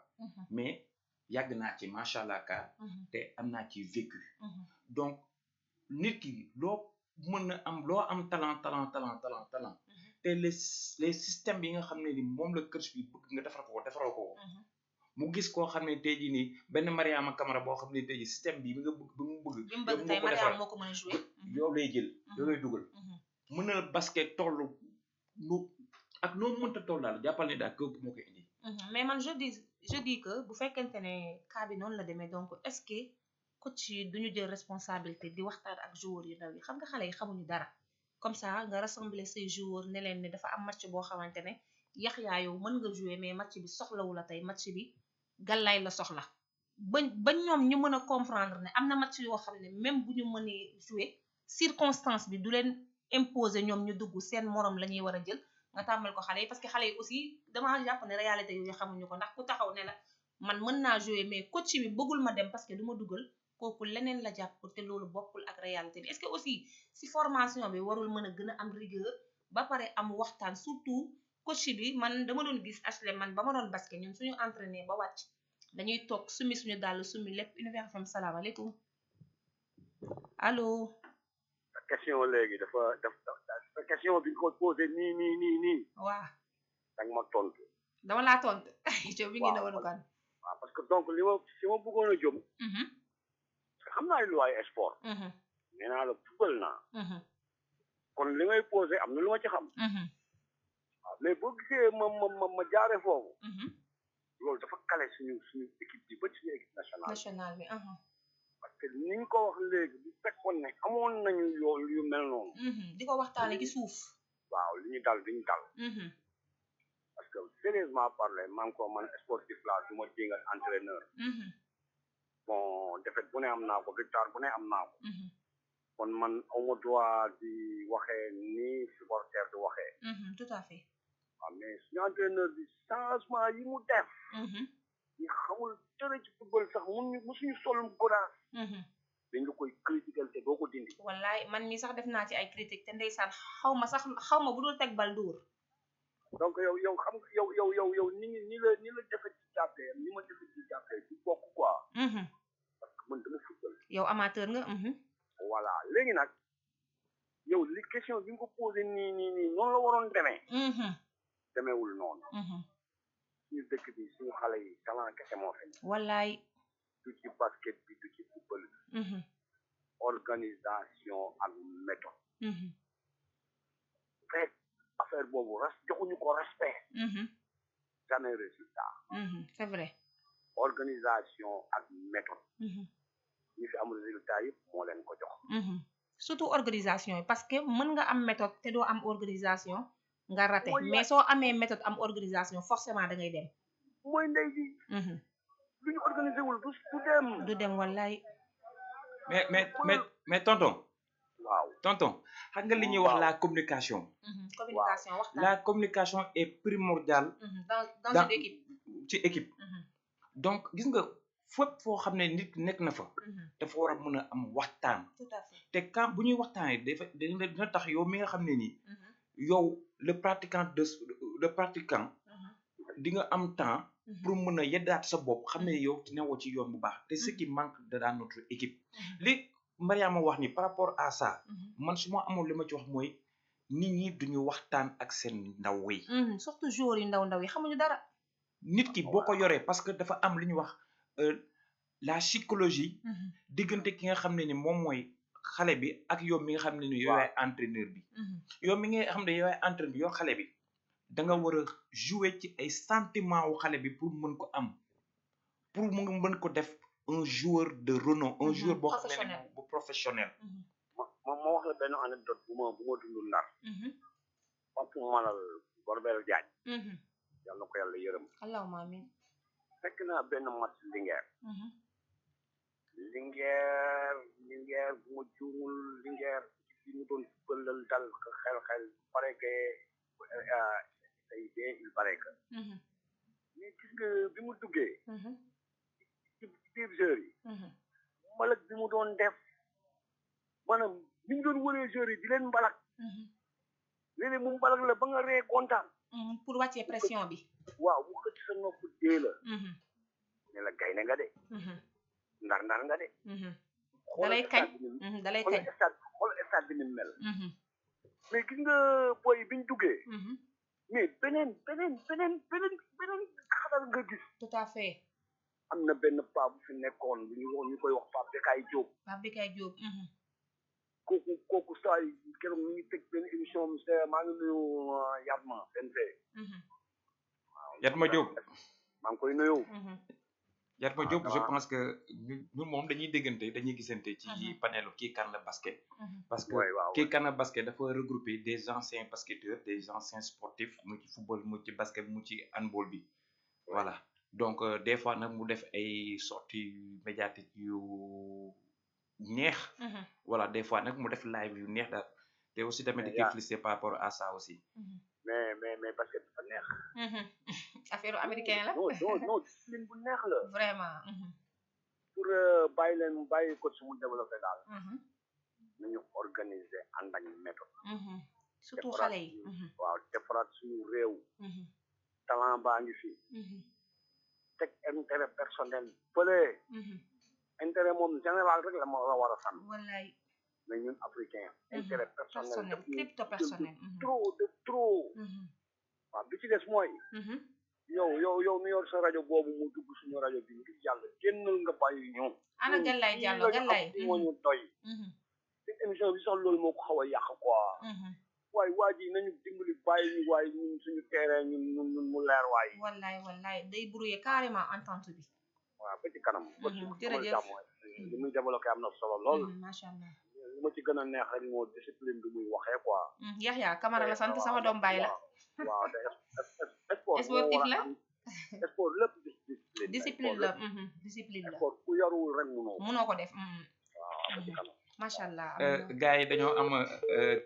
mais yàgg naa ci macha allah ka te am naa ci vécu donc nit ki loo mën a am loo am talent te les systèmes yi nga xam ne ni moom la coach bi bëgg nga defaral ko mu gis koo xam ne tey jii nii benn Mariama Camara boo xam ne tey jii système bi nga bëgg bi mu bëgg tey Mariama moo ko mën a jouer yow lay jël yow lay dugal mën na basket toll lu ak noo mënta toll daal jàppal ne daal kooku moo koy indi mais man je dis que bu fekkente ne cas bi noonu la demee donc est-ce que coach yi duñu jël responsabilité di waxtaan ak joueurs yu ndaw yi xam nga xale yi xamuñu dara comme ça nga rassembler say joueurs ne leen ne dafa am match boo xamante ne Yaxya yow mën nga jouer mais match bi soxlawu la tey match bi Galaye la soxla ba ñoom ñu mën a comprendre ne am na match yoo xam ne même bu ñu mënee jouer circonstance bi du leen imposer ñoom ñu dugg seen morom la ñuy war a jël nga tàmmal ko xale yi parce que xale yi aussi dama jàpp ne réalité yooyu xamuñu ko ndax ku taxaw ne la man mën naa jouer mais coach bi bëggul ma dem parce que du ma dugal kooku leneen la jàpp te loolu bokkul ak réalité bi est-ce que aussi si formation bi warul mën a gën a am rigueur ba pare am waxtaan surtout coach bi man dama doon gis HLM man ba ma doon basket ñun suñu entraîné ba wàcc dañuy toog sumi suñu dàll sumi lépp Univers FM salaamaaleykum allo. question léegi dafa question bi nga ko posé nii. waaw. danga ma tontu. dama laa tontu. coow bi ngi ne woon kon. waaw parce que donc li ma bëggoon a jëm. xam naa lu waay sport. nee naa la football naa. kon li ngay posé am na lu ma ci xam. waaw mais boo gisee ma jaare foofu. loolu dafa kale suñu équipe bi ba suñu équipe nationale bi. parce que ni ñu ko wax léegi bu fekkoon ne amoon nañu yoon yu mel noonu. di ko waxtaane ci suuf. waaw li ñu dal parce que sérieusement parler man sportif la du ma jéngal entraîneur. bon défaite bu ne am naa ko victoire bu ne am naa ko. kon man awma droit di waxee ni supporter di waxee. tout à fait. waaw mais suñu entraîneur bi changement yi mu def. ñu xamul dara ci football sax musuñu solum godaas. dañ la koy critiquer te doo ko dindi. wallaay man mii sax def naa ci ay critique te ndeysaan xaw ma bu dul teg bal dóor. donc yow xam nga yow ni la defe ci jàppee ni ma defe ci jàppee du bokk quoi. parce que man dama football. yow amateur nga. voilà léegi nag yow li question bi nga ko posé nii noonu la waroon demee. demeewul noonu. suñu dëkk bi suñu xale yi talent kese moo fi. wallaay. du ci basket bi du ci football bi. organisation ak méthode. fekk affaire boobu joxuñu ko respect. jamais résultat. c'est vrai. organisation ak méthode. ñi fi am résultat yëpp moo leen ko jox. surtout organisation yi parce que mën nga am méthode te doo am organisation nga raté mais soo amee méthode am organisation forcément da ngay dem. mooy ndey ji. lu ñu organisé wul du dem. wallaay. mais tonton. waaw tonton xam nga li ñuy wax la communication. communication waxtaan. la communication est primordiale. dans une équipe. ci équipe. donc gis nga fépp foo xam ne nit nekk na fa. dafa war a mën a am waxtaan. tout à fait te quand bu ñuy waxtaanee dina tax yow mi nga xam ne nii. yow le pratiquant di nga am temps pour mën a yeddaat sa bopp xam ne yow newoo ci yoon bu baax te ce qui manque dans notre équipe li Mariama wax ni par rapport à ça man su ma amoon li ma ci wax mooy nit ñi duñu waxtaan ak seen ndaw yi surtout joueurs yu ndaw yi xamuñu dara nit ki boo ko yoree parce que dafa am li ñuy wax la psychologie diggante ki nga xam ne ni moom mooy xale bi ak yow mi nga xam ne ni yow yaay entraîneur bi yow mi nga xam ne yow yaay entraîneur bi yow xale bi da nga war a jouer ci ay sentiment wu xale bi pour mën ko am pour mu mën ko def un joueur de renom un joueur boo xam ne bu professionnel ma wax la benn anecdote bu ma dundul Ndar Pape Malal Gorbel Diagne yàlla na ko yàlla yërëm allahumma amin fekk naa benn match Linguère bu ma juumul Linguère ci ñu doon bëllal dal xel pare que il paraît que mais gis nga bi mu duggee ci biir joueurs yi mbalak bi mu doon def maanaam ni ñu doon wëree joueurs yi di leen mbalak léeg-léeg mu mbalak la ba nga ree kontaan pour wàccee pression bi waaw bu xëcc sa nopp dee la ne la gaynde nga de ndar nga de dalay kañ dalay kañ xool stade bi ni mel mais gis nga boy biñ duggee mais beneen xadar nga gis tout à fait am na benn paa bu fi nekkoon bu ñu koy wax Pape Bekaay Diop kooku saa yi keroog ñu ngi teg benn émission maa ngi nuyu Yatma NC Yatma Diop maa ngi koy nuyu Yatma Diop je pense que ñun moom dañuy déggante dañuy gisante ci panelu kii kan la basket parce que kii kan la basket dafa regrouper des anciens basketteurs des anciens sportifs mu ci football mu ci basket mu ci handball bi voilà donc des fois nag mu def ay sorties médiatiques yu neex voilà des fois nag mu def live yu neex daal te aussi tamit di koy féliciter par rapport à ça aussi mais basket dafa neex affaire américain la non discipline bu neex la vraiment pour bàyyi coach mu développé daal nañu organiser ànd ak méthode surtout xale yi waaw defaraat suñu réew talent baa ngi fi teg intérêt personnel fële intérêt moom général rek la ma war a sànn wallaay mais ñun africain intérêt personnel crypto personnel trop waaw bi ci des mooy yow mi yor sa rajo boobu mu dugg suñu rajo bi ngir yàlla génnal nga bàyyi ñoom ana Gallay Diallo Gallay moo ñu doy te émission bi sax loolu moo ko xaw a yàq quoi waaye waa ji nañu dimbali bàyyi ñu waaye ñun suñu terrain ñun mu leer waay wallaay day brouiller carrément entente bi waaw ba ci kanam jërëjëf li muy développé am na solo lool macha allah li ma ci gën a neex rek moo discipline bi muy waxee quoi Yaxya Camara la sant sama doom baay la waaw te sportif la sport lépp discipline la discipline la sport ku yarul rek munoo ko def waaw macha allah gars yi dañoo am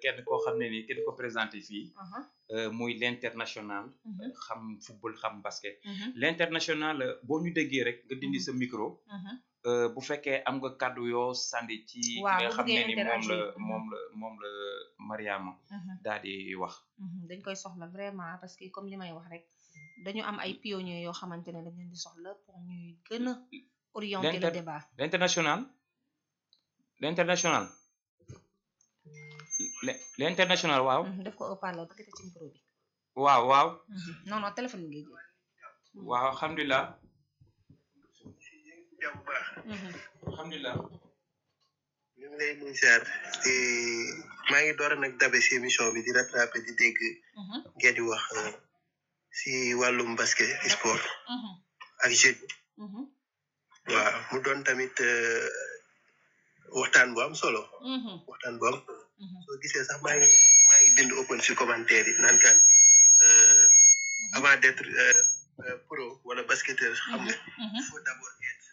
kenn koo xam ne nii kenn ko présenté fii muy l'international xam football xam basket l'international boo ñu déggee rek nga dindi sa micro bu fekkee am nga kàddu yoo sànni ci nga xam ne ni moom la Mariama daal di wax dañ koy soxla vraiment parce que comme li may wax rek dañu am ay pionniers yoo xamante ne dañ leen di soxla pour ñuy gën a orienter le débat l'international waaw def ko haut-parleur ba ci micro bi waaw non téléphone ngay jël waaw alhamdulilah alhamdulilah ñu ngi lay nuyu ziar maa ngi door nag dabe si émission bi di rattrapé di dégg ngeen di wax si wàllum basket sport ak jeune waaw mu doon tamit waxtaan bu am solo soo gisee sax maa ngi bind open si commentaire yi naan kan avant d'être pro wala basketteur xam nga il faut d'abord être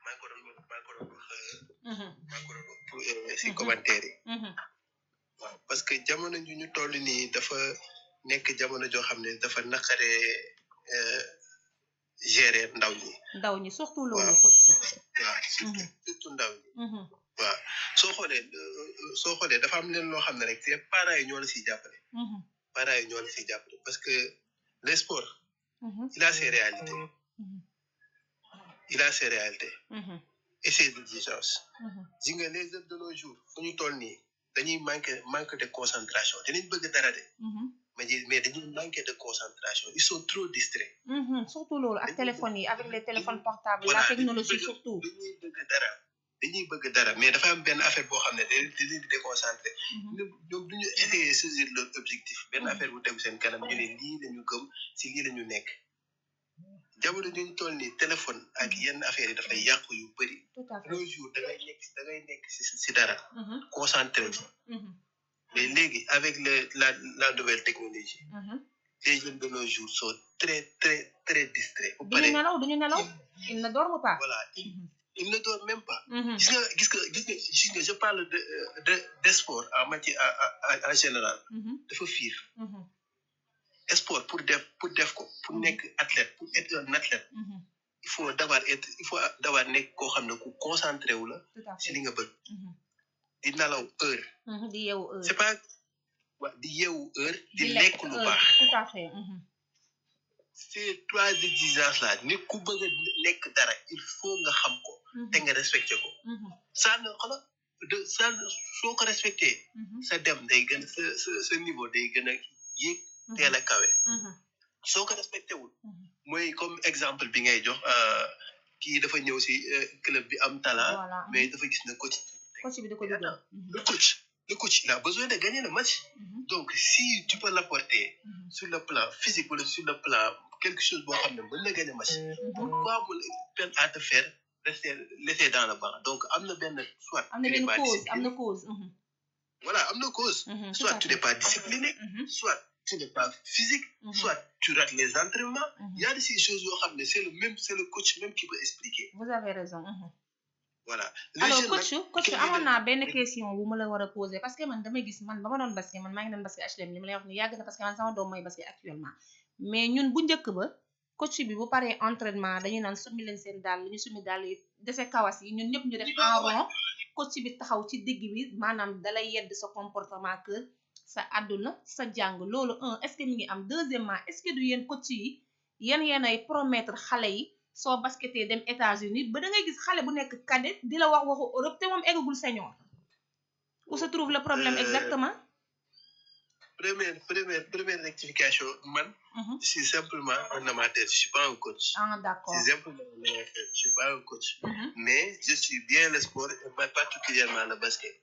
maa ngi ko doon wax si commentaire yi waaw parce que jamono ju ñu toll nii dafa nekk jamono joo xam ne dafa naqaree gérer ndaw ñi surtout loolu coach waaw surtout ndaw ñi waaw soo xoolee dafa am leen loo xam ne rek c'est parents yi ñoo la siy jàppale parents yi ñoo la siy jàppale parce que le sport il a ses réalités et ses exigences ji nga les jeunes de nos jours fu ñu toll nii dañuy manque de concentration dinañ bëgg dara de mais dañuy manquer de concentration ils sont trop distraits surtout loolu ak téléphones yi avec les téléphones portables la technologie surtout dañuy bëgg dara mais dafa am benn affaire boo xam ne da leen di déconcentré ñoom du ñu essayer saisir leur objectif benn affaire bu tegu seen kanam ñu ne lii la ñu gëm si lii la ñu nekk jamono ñu toll nii téléphone ak yenn affaire yi dafay yàqu yu bëri nos jours da ngay nekk si dara concentré mais léegi avec la nouvelle technologie les jeunes de nos jours sont très distraits duñu nelaw ils ne dorment pas voilà il ne dort même pas. gis nga je parle de sport en matière en général. dafa fiir. sport pour def ko pour nekk athlète pour être un athlète. il faut d'avoir nekk koo xam ne ku concentré wu la. si li nga bëgg. di nalaw heure. di yeewu heure. c'est pas di yeewu heure. di lekk lu baax. tout à fait. ces trois exigences là nit ku bëgg a nekk dara il faut nga xam ko. te nga respecté ko. soo ko respecté. sa dem day gën sa niveau day gën a yéeg teel a kawe. soo ko respecté wul. mooy comme exemple bi ngay jox kii dafa ñëw si club bi am talent. mais dafa gis ne coach bi da ko dugal. le coach il a besoin de gagner le match. donc si tu peux l'apporter sur le plan physique wala sur le plan quelque chose boo xam ne mën na gagner match. pourquoi mu peine à te faire laisser dans le banc donc am na benn soit. am na cause. voilà am na cause. soit tu n'es pas discipliné. soit tu n'es pas physique. soit tu rates les entraînements. Il y a de ces choses yoo xam ne c'est le coach même qui peut expliquer. vous avez raison. voilà alors coach amoon naa benn question bu ma la war a poser parce que man damay gis man ba ma doon basket man maa ngi doon basket HLM li ma lay wax ni yàgg na parce que man sama doom mooy basket actuellement mais ñun bu njëkk ba coach bi bu paree entraînement dañuy naan summi leen seen dàll ñu summi dàll yi dese kawas yi ñun ñëpp ñu def en rond coach bi taxaw ci digg bi maanaam dalay yedd sa comportement que sa àdduna sa jàng loolu est-ce que mi ngi am deuxièmement est-ce que du yéen coach yi yéen ay promettre xale yi soo basketee dem États-Unis ba da ngay gis xale bu nekk cadet di la wax waxu Europe te moom eggagul senior où se trouve le problème exactement. première rectification man. je suis simplement un amateur je suis pas un coach. D'accord. je suis simplement un amateur je suis pas un coach. mais je suis bien le sport et particulièrement le basket.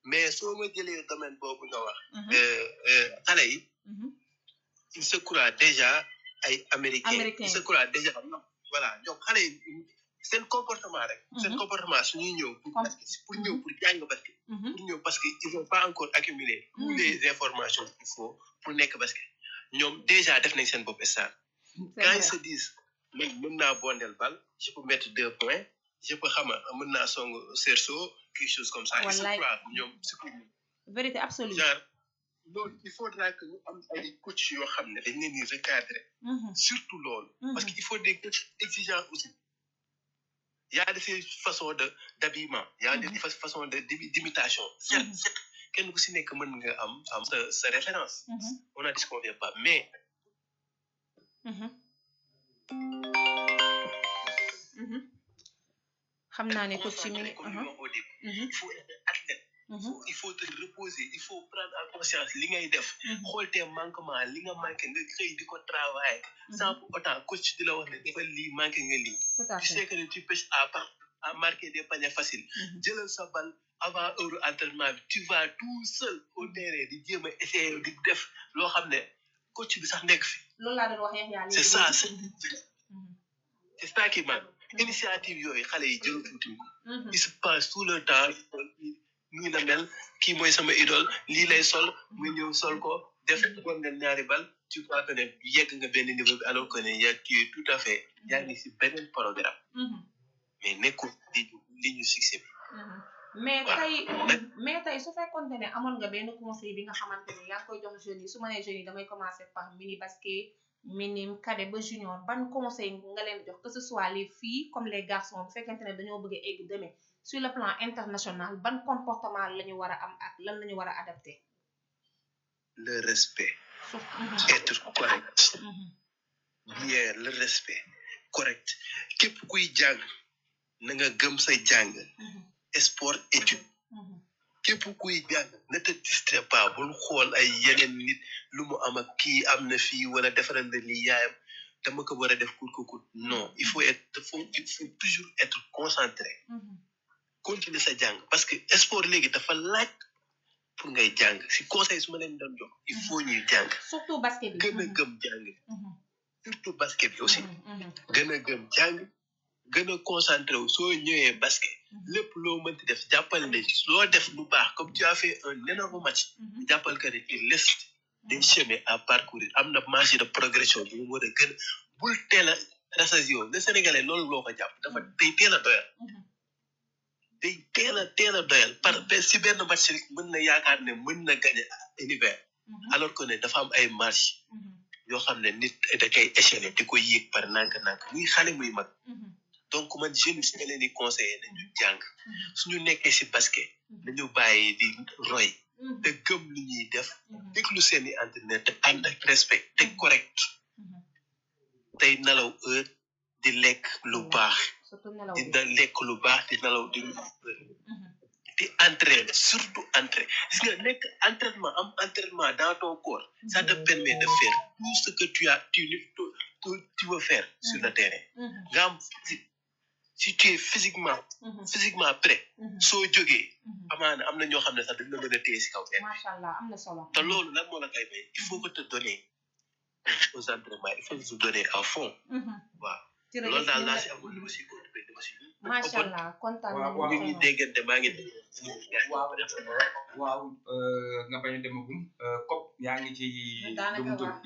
mais soo ma jëlee domaine boobu nga wax. xale yi. il se croit déjà ay américains. il se croit déjà voilà ñoom xale yi seen comportement rek. seen comportement suñuy ñëw pour jàng basket. pour ñëw parce que ils ont pas encore accumulé toutes les informations qu'il faut pour nekk basket ñoom déjà def nañ seen bopp star. quand ils se disent man mën naa bondel bal je peux mettre 2 points je peux mën naa song cerceau quelque chose comme ça. ils se croient ñoom c'est vérité absolue. genre loolu il faudra que ñu am ay coach yoo xam ne dañ leen di recadrer. surtout loolu. parce que il faut des coachs exigeants aussi. il y a des façons d'habillement. il y a des façons d'imitation. certes kenn ku si nekk mën nga am sa référence. on n'en disconvient pas mais. xam naa ne coach mi ngi. il faut être athlète. il faut te reposer il faut prendre en conscience li ngay def. xool tes manquements li nga manqué nga xëy di ko travailler. sans pour autant coach di la wax ne dafa lii manqué nga lii. tu sais que tu pêches à marquer des paniers faciles. jëlal sa balle avant heure entraînement bi tu vas tout seul au terrain di jéem a essayer di def loo xam ne coach bi sax nekk fi. loolu laa doon wax yàlla c'est ça c'est ça qui manque. initiative yooyu xale yi jël tuuti ko. il se passe tout le temps. nii la mel kii mooy sama idole lii lay sol muy ñëw sol ko def bon nga ñaari bal tu crois que ne yegg nga benn niveau bi alors que ne yaa tu es tout à fait yaa ngi si beneen programme. mais nekkul li ñu succès bi. mais tey su fekkoonte ne amoon nga benn conseil bi nga xamante ne yaa ngi koy jox jeunes yi su ma nee jeunes yi damay commencer par mini basket minime cadet ba junior ban conseil nga leen jox que ce soit les filles comme les garçons bu fekkente ne dañoo bëgg a egg demain sur le plan international ban comportement la ñu war a am ak lan la ñu war a adapté. le respect être correct bien le respect correct képp kuy jàng na nga gëm sa jàng sport étude képp kuy jàng ne te distrait pas bul xool ay yeneen nit lu mu am ak kii am na fii wala defaral na lii yaayam dama ko war a def kut ko kut non il faut toujours être concentré continuer sa jàng parce que sport léegi dafa laaj pour ngay jàng si conseil su ma leen doon jox il faut ñuy jàng surtout basket bi gën a gëm jàng surtout basket bi aussi gën a gëm jàng gën a concentré wu soo ñëwee basket lépp loo mënti def jàppal ne loo def lu baax comme tu as fait un énorme match jàppal que ne il laisse des chemins à parcourir am na marge de progression bu mu war a gën bul teel a rassasié le sénégalais loolu loo ko jàpp dafa day teel a doyal day teel a doyal par si benn match rek mën na yaakaar ne mën na gagner univers alors que ne dafa am ay marge yoo xam ne nit da koy échelé di ko yéeg par nànk-nànk muy xale muy mag donc man jeune si nga leen di conseillé nañu jàng suñu nekkee si basket nañu bàyyi di roy te gëm li ñuy def déglu seeni entraîneur te ànd ak respect te correct tey nelaw heure di lekk lu baax di lekk lu baax di nelaw di entraîner surtout entraîner gis nga nekk entraînement am entraînement dans ton corps ça te permet de faire tout ce que tu veux faire sur le terrain nga am si tu es physiquement prêt soo jógee amaana am na ñoo xam ne sax dañ la mën a téye si kaw macha allah am na solo te loolu lan moo la koy may il faut que te donner aux entraînements il faut que te donner à fond waaw loolu daal laa si amul li ma si contribué li ma si macha allah kontaan nañu ñu ngi déggante maa ngi waaw nga bañ a demagum COP yaa ngi ci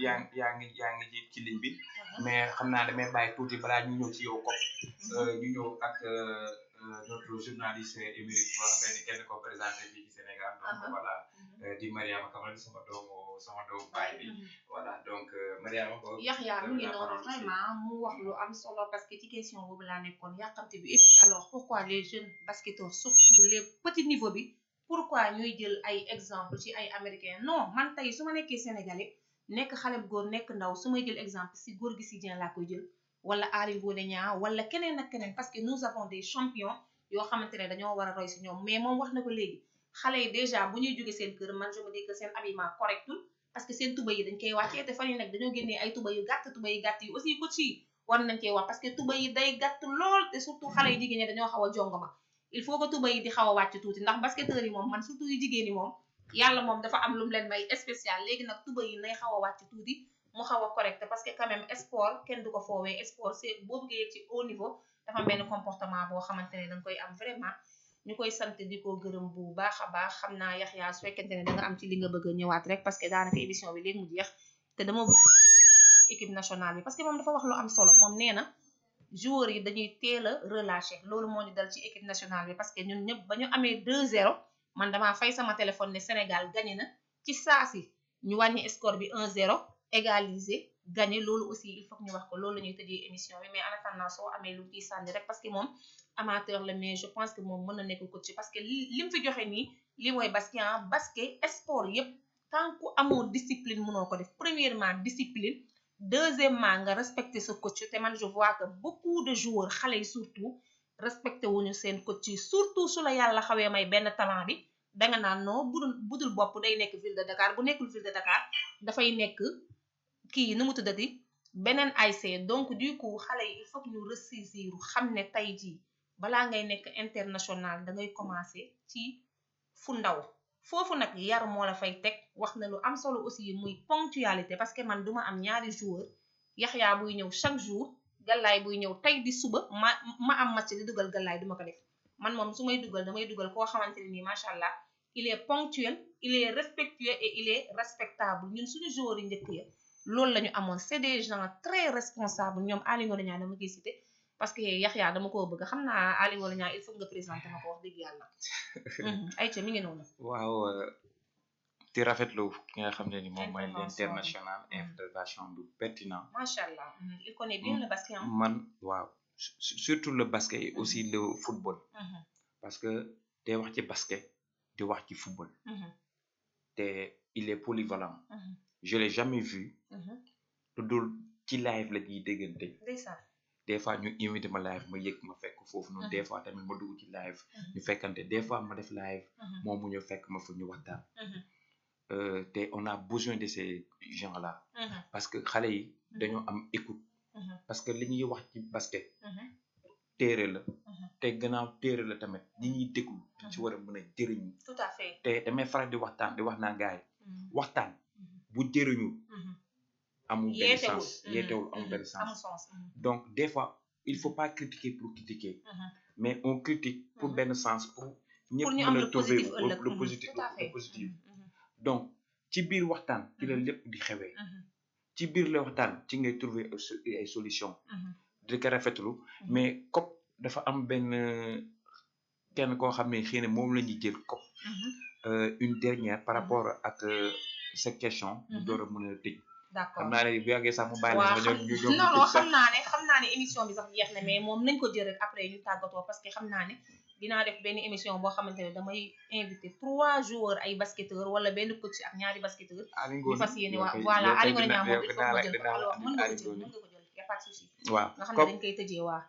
yaa ngi ci ligne bi mais xam naa damay bàyyi tuuti balaa ñu ñëw ci yow COP ñu ñëw ak notre journaliste émérite boo xam ne kenn ko présenté fii ci Sénégal donc voilà di Mariama Kamara sama doomu baay bi voilà donc Mariama ko Yaxya mu ngi noonu vraiment mu wax lu am solo parce que ci question boobu laa nekkoon yàqamte bi et puis alors pourquoi les jeunes basketteurs surtout les petits niveaux bi pourquoi ñuy jël ay exemple ci ay américains non man tey su ma nekkee sénégalais nekk xale bu góor nekk ndaw su may jël exemple si góor gi si Dieng laa koy jël wala Aly Ngouille Ndiaye wala keneen ak keneen parce que nous avons des champions yoo xamante ne dañoo war a roy si ñoom mais moom wax na ko léegi xale yi déjà bu ñuy jóge seen kër man je me dis que seen habillement correctul parce que seen tuba yi dañ koy wàccee te fan yi nag dañoo génnee ay tuba yu gàtt yi aussi coach yi war nañ cee wax parce que tuba yi day gàtt lool te surtout xale yu jigéen ñi dañoo xaw a jongoma il faut que tuba yi di xaw a wàcc tuuti ndax basketteurs yi moom man surtout yu jigéen ñi moom yàlla moom dafa am lu mu leen may spécial léegi nag tuba yi nay xaw a wàcc tuuti mu xaw a correct parce que quand même sport kenn du ko foowee sport c'est boo bëggee yegg ci haut niveau dafa am benn comportement boo xamante ne danga koy am vraiment ñu koy sant di ko gërëm bu baax a baax xam naa Yaxya su fekkente ne da nga am ci li nga bëgg a ñëwaat rek parce que daanaka émission bi léegi mu jeex te dama bëgg équipe nationale bi parce que moom dafa wax lu am solo moom nee na joueurs yi dañuy teel a relâché loolu moo ñu dal ci équipe nationale bi parce que ñun ñëpp ba ñu amee 2-0 man damaa fay sama téléphone ne Sénégal gagné na ci saasi ñu wàññi score bi 1-0 égaliser gagné loolu aussi il faut que ñu wax ko loolu la ñuy tëjee émission bi mais en attendant soo amee lu ciy sànni rek parce que moom amateur la mais je pense que moom mën na nekk coach parce que li mu fi joxe nii li mooy basket sport yëpp tant que amoo discipline mënoo ko def premièrement discipline deuxièmement nga respecter sa coach te man je vois que beaucoup de joueurs xale yi surtout respecté wuñu seen coach yi surtout su la yàlla xawee may benn talent bi danga naan non budul bopp day nekk ville de Dakar bu nekkul ville de Dakar dafay nekk kii nu mu tuddati beneen ASC donc du coup xale yi il faut que ñu ressaisir xam ne tey jii balaa ngay nekk international da ngay commencer ci fu ndaw foofu nag yar moo la fay teg wax na lu am solo aussi muy ponctualité parce que man duma am ñaari joueur Yaxya buy ñëw chaque jour Galaay buy ñëw tey di suba ma am match di dugal Galaay duma ko def man moom su may dugal damay dugal koo xamante ne nii macha allah il est ponctuel il est respectueux et il est respectable ñun suñu joueurs yi njëkk ya loolu la ñu amoon c'est des gens très responsables ñoom Aly Ngouille Ndiaye dama koy cité parce que Yaxya dama koo bëgg xam naa Aly Ngouille Ndiaye il faut nga présenter ma ko wax dëgg yàlla ayca mi ngi noonu waaw di rafetlu ki nga xam ne ni moom mooy l'international intervention bu pertinent macha allah il connaît bien le basket man waaw surtout le basket et aussi le football parce que day wax ci basket di wax ci football te il est polyvalent je l'ai jamais vu lu dul ci live la ñuy déggante des fois ñu invité ma live ma yëg ma fekk foofu noonu des fois tamit ma dugg ci live ñu fekkante des fois ma def live moom mu ñëw fekk ma fa ñu waxtaan te on a besoin de ces gens là parce que xale yi dañoo am écoute parce que li ñuy wax ci basket téere la te gannaaw téere la tamit ñi ñuy déglu dañ ci war a mën a jëriñu tout à fait te damay faral di wax naa gars yi waxtaan bu jëriñu amul benn sens yeetewul amul benn sens donc des fois il faut pas critiquer pour critiquer mais on critique pour benn sens pour ñëpp mën a trouver le positif donc ci biir waxtaan ci la lépp di xewee ci biir la waxtaan ci ngay trouver ay solution di ko rafetlu mais COP dafa am benn kenn koo xam ne xëy na moom la ñuy jël COP une dernière par rapport ak cette question ñu door a mën a tëj d'accord xam naa ne bu yàggee sax mu bàyyi la nga ñëw non xam naa ne émission bi sax jeex na mais moom nañ ko jël rek après ñu tàggatoo parce que xam naa ne dinaa def benn émission boo xamante ne damay invité 3 joueurs ay basketteurs wala benn coach ak ñaari basketteurs ñu fas yéene waa voilà Aly Ngouille Ndiaye moom il faut ko jël alors mën nga ko jël y a pas de souci waaw nga xam ne dañ koy tëjee waa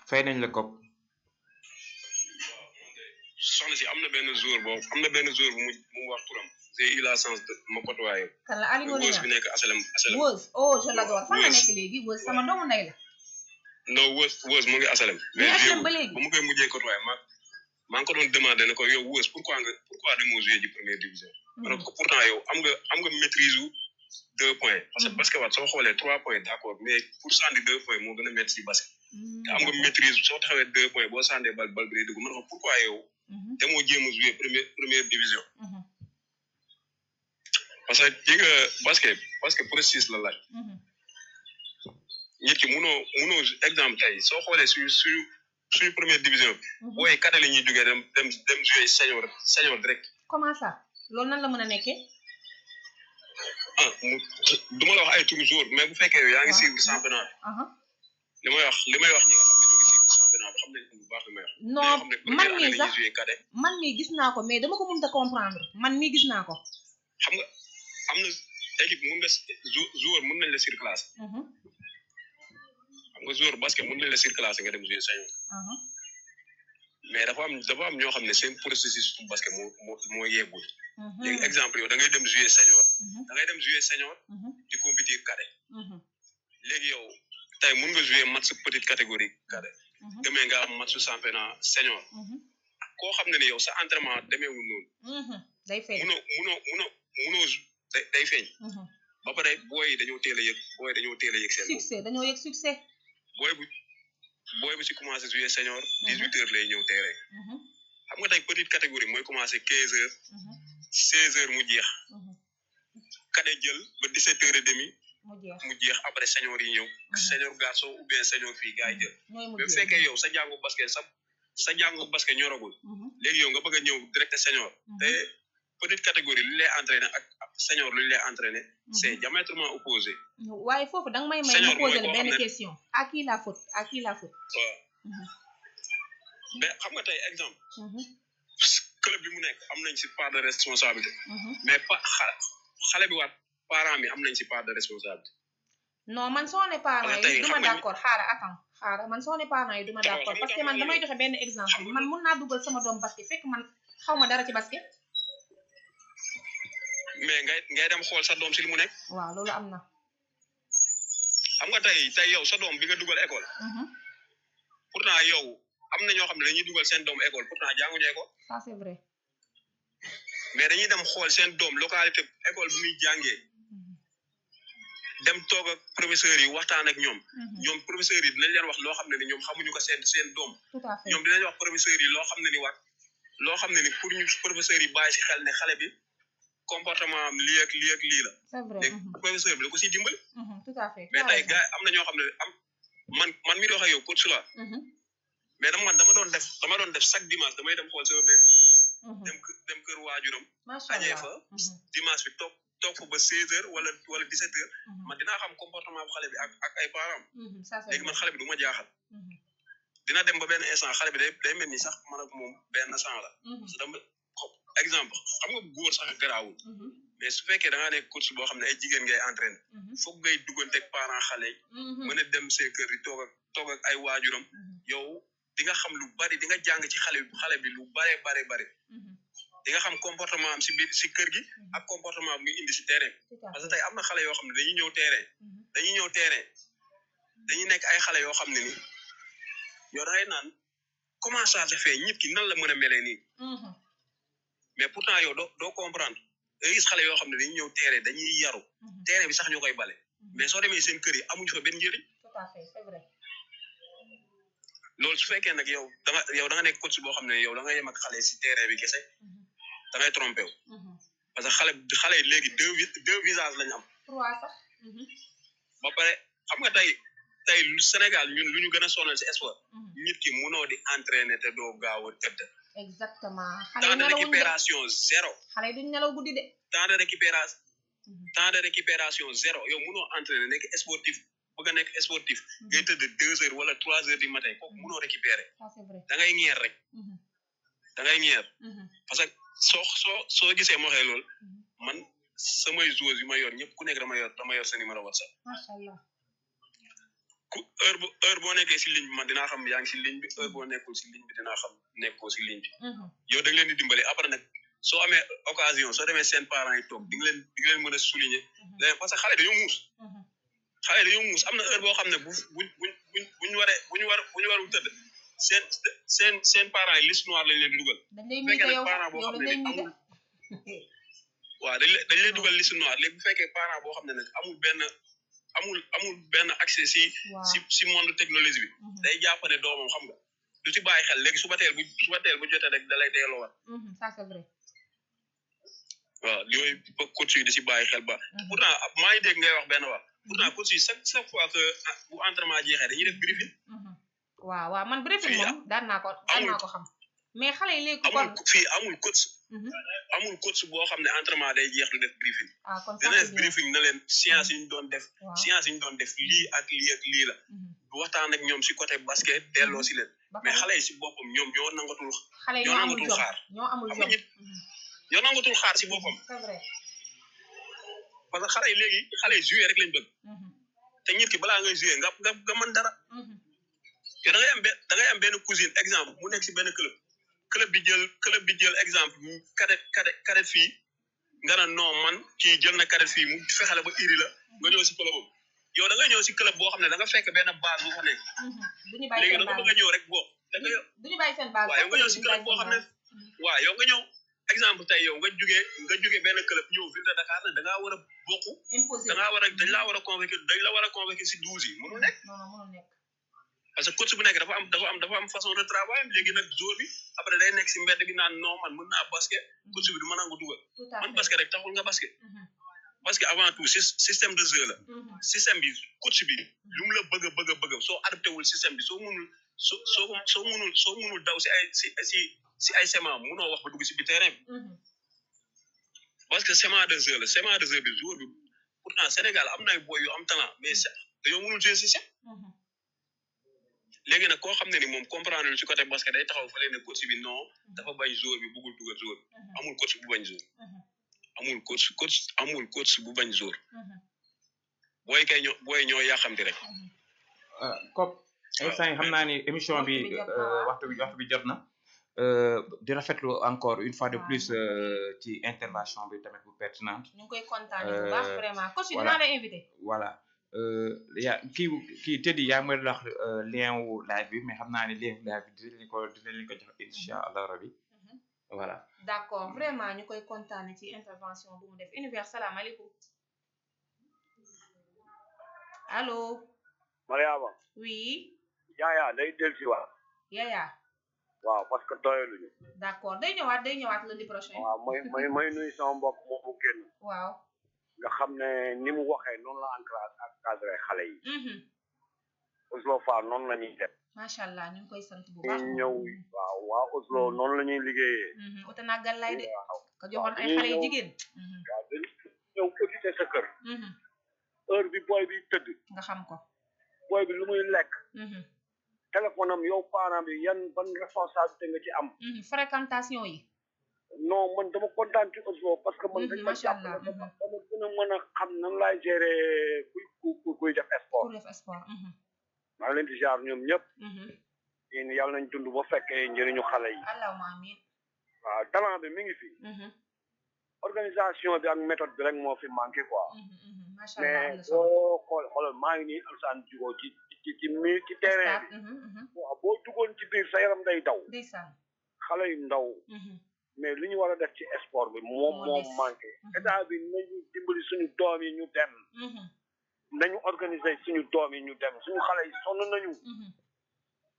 fay nañ la COP soxna si am na benn jour bu mu wax turam j'ai eu la chance de ma côtoyer kan la Aly Ngouille Ndiaye bi nekk asalam Weuz oh je l'adore fan la nekk léegi Weuz sama doomu ndey la non Weuz mu ngi asalam mais ba mu koy mujjee côtoyer maa ngi ko doon demandé ne ko yow Weuz pourquoi demoo jouer ji première division alors que pourtant yow am nga maîtrise 2 points parce que waat soo xoolee 3 points d'accord mais pour sànni 2 points moo gën a métti si basket te am nga maîtrise soo taxawee 2 points boo sànnee bal bi day dugg ma ne ko pourquoi yow demoo jéem a jouer première division parce que ji nga basket processus la laaj nit ki munoo exemple tey soo xoolee suñu première division bi booy kate la ñuy jógee dem jouer senior direct comment ça loolu nan la mën a nekkee du ma la wax ay turu jour mais bu fekkee yow yaa ngi suivre championnat li may wax ñi nga xam ne ñu ngi suivre championnat bi xam nañ bu baax li may wax non man mii sax man mii gis naa ko mais dama ko mënut a comprendre man mii gis naa ko xam nga am na équipe mun nga joueur mun nañ la surclassé xam nga joueur basket mun nañ la surclassé nga dem jouer senior mais dafa am ñoo xam ne seen processus basket moo yeggul léegi exemple yow da ngay dem jouer senior di compétir cadet léegi yow tey mun nga jouer match petite catégorie cadet demee nga am match championnat senior koo xam ne ne yow sa entraînement demeewul noonu day feeñ munoo day feeñ ba pare booy dañoo teel a yëg seen succès dañoo yëg succès booy bu ci commencé jouer senior 18 heures lay ñëw terrain xam nga tey petite catégorie mooy commencé 15 heures 16 heures mu jeex cadet jël ba 17 heures et demi mu jeex après senior yi ñëw senior garçon ou bien senior fille gars yi jël mais bu fekkee yow sa jàngu basket ñoragul léegi yow nga bëgg a ñëw direct senior te petite catégorie li lay entraîné ak senior li lay entraîné c'est diamétralement opposé waaye foofu danga may ma poser la benn question à qui la faute waaw mais xam nga tey exemple club bi mu nekk am nañ ci part de responsabilité mais xale bi waat parents bi am nañ ci part de responsabilité non man soo ne parents yi duma d'accord xaaral man soo ne parents yi duma d'accord parce que man damay joxe benn exemple man mun naa dugal sama doom basket fekk man xaw ma dara ci basket mais ngay dem xool sa doom si li mu nekk waaw loolu am na xam nga tey yow sa doom bi nga dugal école pourtant yow am na ñoo xam ne dañuy dugal seen doom école pourtant jànguñu école ça c'est vrai mais dañuy dem xool seen doom localité école bi muy jàngee dem toog ak professeurs yi waxtaan ak ñoom professeurs yi dinañ leen wax loo xam ne ni ñoom xamuñu ko seen doom ñoom dinañ wax professeurs yi loo xam ne ni pour ñu professeurs yi bàyyi si xel ne xale bi comportement am lii ak lii la léegi professeur bi da ko siy dimbali tout à fait mais tey gars am na ñoo xam ne man mi di wax ak yow coach la mais dama doon def chaque dimanche damay dem xool sama benn dem kër waajuram añee fa dimanche bi toog fa ba 16 heures wala 17 heures man dinaa xam comportement bu xale bi ak ay parents léegi man xale bi du ma jaaxal dina dem ba benn instant xale bi day mel ni sax man ak moom benn sang la parce que dama exemple xam nga góor sax garaawul mais su fekkee da ngaa nekk coach boo xam ne ay jigéen ngay entraîner foog ngay dugganteeg parents xale yi mën a dem seen kër yi toog ak ay waajuram yow di nga xam lu bari di nga jàng ci xale bi lu bari di nga xam comportement am si biir si kër gi ak comportement am muy indi si terrain parce que tey am na xale yoo xam ne dañuy ñëw terrain dañuy nekk ay xale yoo xam ne ni yow da ngay naan comment ça se fait nit ki nan la mën a melee nii mais pourtant yow doo comprendre da gis xale yoo xam ne dañuy ñëw terrain dañuy yaru terrain bi sax ñoo koy bale mais soo demee seen kër yi amuñu fa benn njëriñ tout à fait c'est vrai loolu su fekkee nag yow da nga nekk coach boo xam ne yow da nga yem ak xale si terrain bi kese da ngay trompé wu parce que xale yi léegi deux visages lañu am 3 sax ba pare xam nga tey Sénégal ñun lu ñu gën a sonal si sport nit ki mënoo di entraîner te doo gaaw a tëdd exactement temps de récupération zéro xale yi duñ nelaw guddi de temps de récupération zéro yow mënoo entraîner nekk sportif bëgg a nekk sportif ngay tëdd 2 heures wala 3 heures du matin kooku mënoo récupérer da ngay ñeer rek parce que soo gisee ma waxee loolu man samay joueurs yu ma yor ñëpp ku nekk dama yor sa numéro WhatsApp machallah heure boo nekkee si ligne bi man dinaa xam yaa ngi si ligne bi heure boo nekkul si ligne bi dinaa xam nekkoo si ligne bi yow da nga leen di dimbali après nag soo amee occasion soo demee seen parents yi toog di nga leen mën a souligner parce que xale dañoo muus am na heure boo xam ne buñ warul tëdd seen parents yi liste noire lañ leen di dugal bu fekkee nag parent boo xam ne amul waaw dañ leen dugal liste noire léegi bu fekkee parent boo xam ne nag amul benn accès si monde technologie bi day jàpp ne doomam xam nga du ci bàyyi xel léegi suba teel bu jotee rek da lay delloowaat ça c'est vrai waaw yooyu coach yi di si bàyyi xel ba pourtant maa ngi dégg ngay wax benn wax pourtant coach yi chaque fois que bu entraînement jeexee dañuy def briefing waaw man briefing moom daan naa ko xam mais xale yi léegi kon fii amul coach boo xam ne entraînement day jeex du def briefing dina def briefing na leen science yi ñu doon def lii ak lii la bu waxtaan ak ñoom si côté basket delloo si leen mais xale yi si boppam ñoom ñoo nangatul xaar ñoo nangatul xaar si boppam c'est vrai parce que xale yi jouer rek lañ bëgg te nit ki balaa ngay jouer nga mën dara yow da ngay am benn cousine exemple mu nekk si benn club bi jël exemple cadet fii nga ne non man kii jël na cadet fii mu fexale ba iri la nga ñëw si club boobu yow da nga ñëw si club boo xam ne da nga fekk benn base bu fa nekk léegi da nga bëgg a ñëw rek boo duñu bàyyi seen base waaw yow nga ñëw si club boo xam ne waaw yow nga ñëw exemple tey yow nga jugee benn club ñëw ville de Dakar ne da ngaa war a bokk dañ laa war a convoquer si 12 yi mënul nekk parce que coach bu nekk dafa am façon de travail léegi nag jour bi après day nekk si mbedd bi naan non man mën naa basket coach bi du ma nangu dugal man basket rek taxul nga basket parce que avant tout système de jeu la système bi coach bi lu mu la bëgg soo adapté wul système bi soo munul daw si ay sement munoo wax ba dugg si bi terrain bi parce que sement de jeu bi jour bi pourtant Sénégal am na ay boy yu am talent mais dañoo munul jouer système léegi nag koo xam ne ni moom comprendre lu ci côté basket day taxaw fa leen ne coach bi non dafa bañ joueur bi bëggul dugal joueur amul coach bu bañ joueur amul coach bu bañ joueur booy ñoo yàqamti rek comme instant yi xam naa ni émission bi waxtu bi jot na di rafetlu encore une fois de plus ci intervention bi tamit bu pertinente ñu ngi koy kontaane bu baax vraiment coach dinaa la invité voilà kii Teddy yaa ngi may wax lien wu live bi mais xam naa ne lien wu live bi dinañ ko jox incha allah rabi voilà. d'accord vraiment ñu koy kontaane ci intervention bu mu def Univers salaamaaleykum allo. Mariama. oui. Yaya day dellusiwaat. Yaya. waaw parce que doyaluñu. d'accord day ñëwaat lundi prochain. waaw may nuyu sama mbokk moomu génn. waaw. nga xam ne ni mu waxee noonu la encadré xale yi. Oslo Fall noonu la ñuy def. macha allah ñu ngi koy sant bu baax. ñëw waaw Oslo noonu la ñuy liggéeyee. uta naa gàllaay de. ka joxoon ay xale yu jigéen. waaw dañuy ñëw auditer sa kër. heure bi booy bi tëdd. nga xam ko. booy bi lu muy lekk. téléphone am yow parent bi yan ban responsabilité nga ci am. fréquentation yi. non man dama kontaan ci audio parce que man dañ ma macha jàpp allah. ne dama gën a mën a xam nan laay gérer kuy def sport. pour def sport. maa ngi leen di jaar ñoom ñëpp. yéen yàlla nañ dund ba fekkee njëriñu xale yi. allahumma amiin. waaw talent bi mi ngi fi. organisation bi ak méthode bi rek moo fi manqué quoi. macha allah mais boo xoolal maa ngi nii Alassane Djigo ci terrain bi. waaw boo duggoon ci biir sa yaram day daw. ndeysaan. xale yu ndaw. mais li ñu war a def ci sport bi moom manqué. état bi nañu dimbali suñu doom yi ñu dem. nañu organiser suñu doom yi ñu dem suñu xale yi sonn nañu.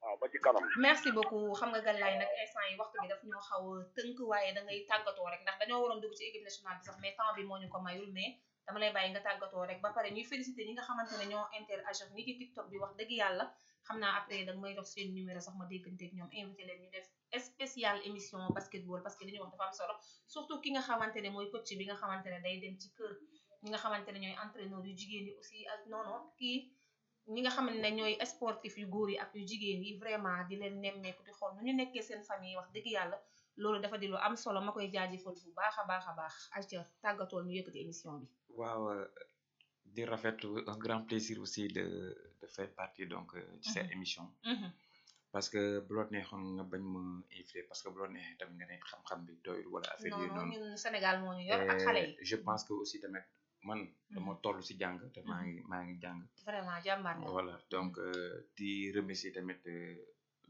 waaw ba ci kanam. merci beaucoup xam nga Galaye nag instant yi waxtu bi daf ñoo xaw a tënk waaye da ngay tàggatoo rek ndax dañoo waroon dugg ci équipe nationale bi sax mais temps bi moo ñu ko mayul mais dama lay bàyyi nga tàggatoo rek ba pare ñuy féliciter ñi nga xamante ne ñoo interagir ni ci TikTok bi wax dëgg yàlla xam naa après da nga may jox seen numéro sax ma dégganteeg ñoom invité leen ñu def spécial émission basketball parce que li ñuy wax dafa am solo surtout ki nga xamante ne mooy coach bi nga xamante ne day dem ci kër ñi nga xamante ne ñooy entraîneur yu jigéen yi aussi ak non kii ñi nga xamante ne ñooy sportif yu góor yi ak yu jigéen yi vraiment di leen nemmeeku di xool nu ñu nekkee seen famille wax dëgg yàlla loolu dafa di lu am solo ma koy jaajëfal bu baax a baax ayca tàggatool ñu yëkkati émission bi. waaw di rafetlu un grand plaisir aussi de faire partie donc ci cette émission. parce que bu la neexoon nga bañ ma invité parce que bu la neexee tamit nga ne xam-xam bi doyul wala affaire yooyu noonu. non ñun Sénégal moo ñu yor ak xale yi. je pense que aussi tamit man dama toll si jàng te maa ngi jàng. vraiment jàmbaar nga. voilà donc di remercier tamit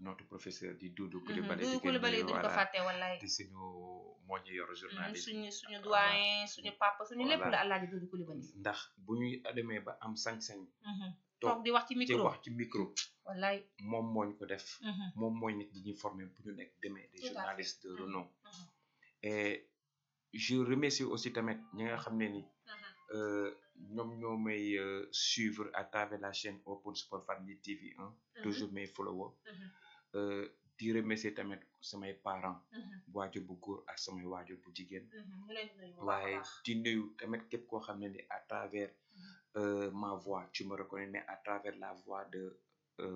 notre professeur di Doudou Coulibaly. Doudou Coulibaly duñ ko fàtte wallaay. di suñu moo ñu yor journaliste. suñu doyen suñu papa suñu lépp la Alaaji Doudou Coulibaly. ndax bu ñuy demee ba am sañ-sañ. toog di wax ci micro wallaay moom mooñ ko def. moom mooy nit ñi ñuy former pour ñu nekk demee des journalistes de renom. et je remercie aussi tamit ñi nga xam ne ni. ñoom ñoo may suivre à travers la chaîne Open Sport Family TV 1 toujours mes followers di remercier tamit samay parents waajur bu góor ak samay waajur bu jigéen waaye di nuyu tamit képp koo xam ne ni à travers ma voix tu me reconnais mais à travers la voix de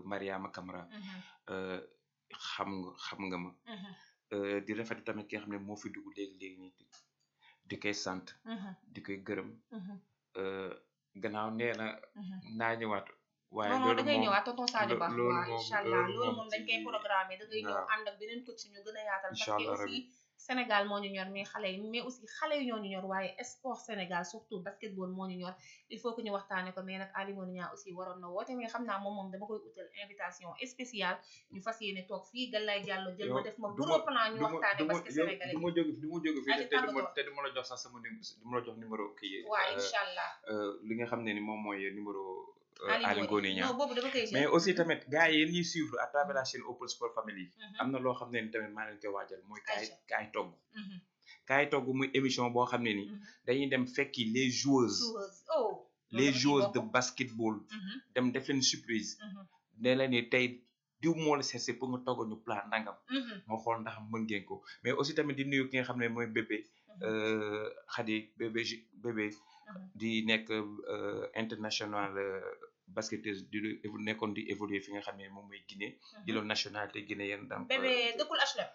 Mariama Camara xam nga ma di rafet tamit ki nga xam ne moo fi dugg léegi nii di koy sant di koy gërëm gannaaw nee na naa ñëwaat waaye non da ngay ñëwaat tonton Sadio Ba waaw incha allah loolu moom dañ koy programmer da ngay ñëw ànd ak beneen coach ñu gën a yaatal parce que aussi Sénégal moo ñu ñor mais xale yi mais aussi xale yi ñoo ñu ñor waaye sport Sénégal surtout basketball moo ñu ñor il faut que ñu waxtaane ko mais nag Aly Ngouille Ndiaye aussi waroon na woote mais xam naa moom dama koy utal invitation spéciale ñu fas yéene toog fii Galaye Diallo jël ma def ma gros plan ñu waxtaane parce que sénégalais du ma jóge fii te du ma la jox sax sama du ma la jox numéro kii waaw incha allah li nga xam ne ni moom mooy numéro Aly Ngouille Ndiaye non boobu dama koy mais aussi tamit gars yi yéen ñuy suivre à travers la chaîne Open Sport Family am na loo xam ne ni tamit maa leen koy waajal mooy kaay togg muy émission boo xam ne ni dañuy dem fekki les joueuses de basketball dem def leen surprise ne la ni tey diw moo la seet pour nga togg ñu plat nangam moo xool ndax mën ngeen ko mais aussi tamit di nuyu ki nga xam ne mooy bébé Khady bébé di nekk international basketteuse di nekkoon di évoluer fi nga xam ne moom mooy Guinée di loon nationalité guinéenne donc bébé dëkkul HLM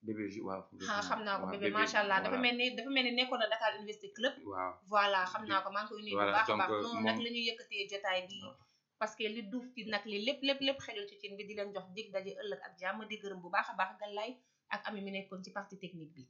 bébé waaw xam naa ko bébé macha allah dafa mel ni nekkoon na Dakar Université Club waaw voilà xam naa ko maa ngi koy nuyu bu baax a baax noonu nag la ñuy yëkkatee jotaay bi parce que li duuf ci nag li lépp xelul ci cin bi di leen jox dig daje ëllëg ak jàmm di gërëm bu baax a baax Galaye ak Ami mi nekkoon ci partie technique bi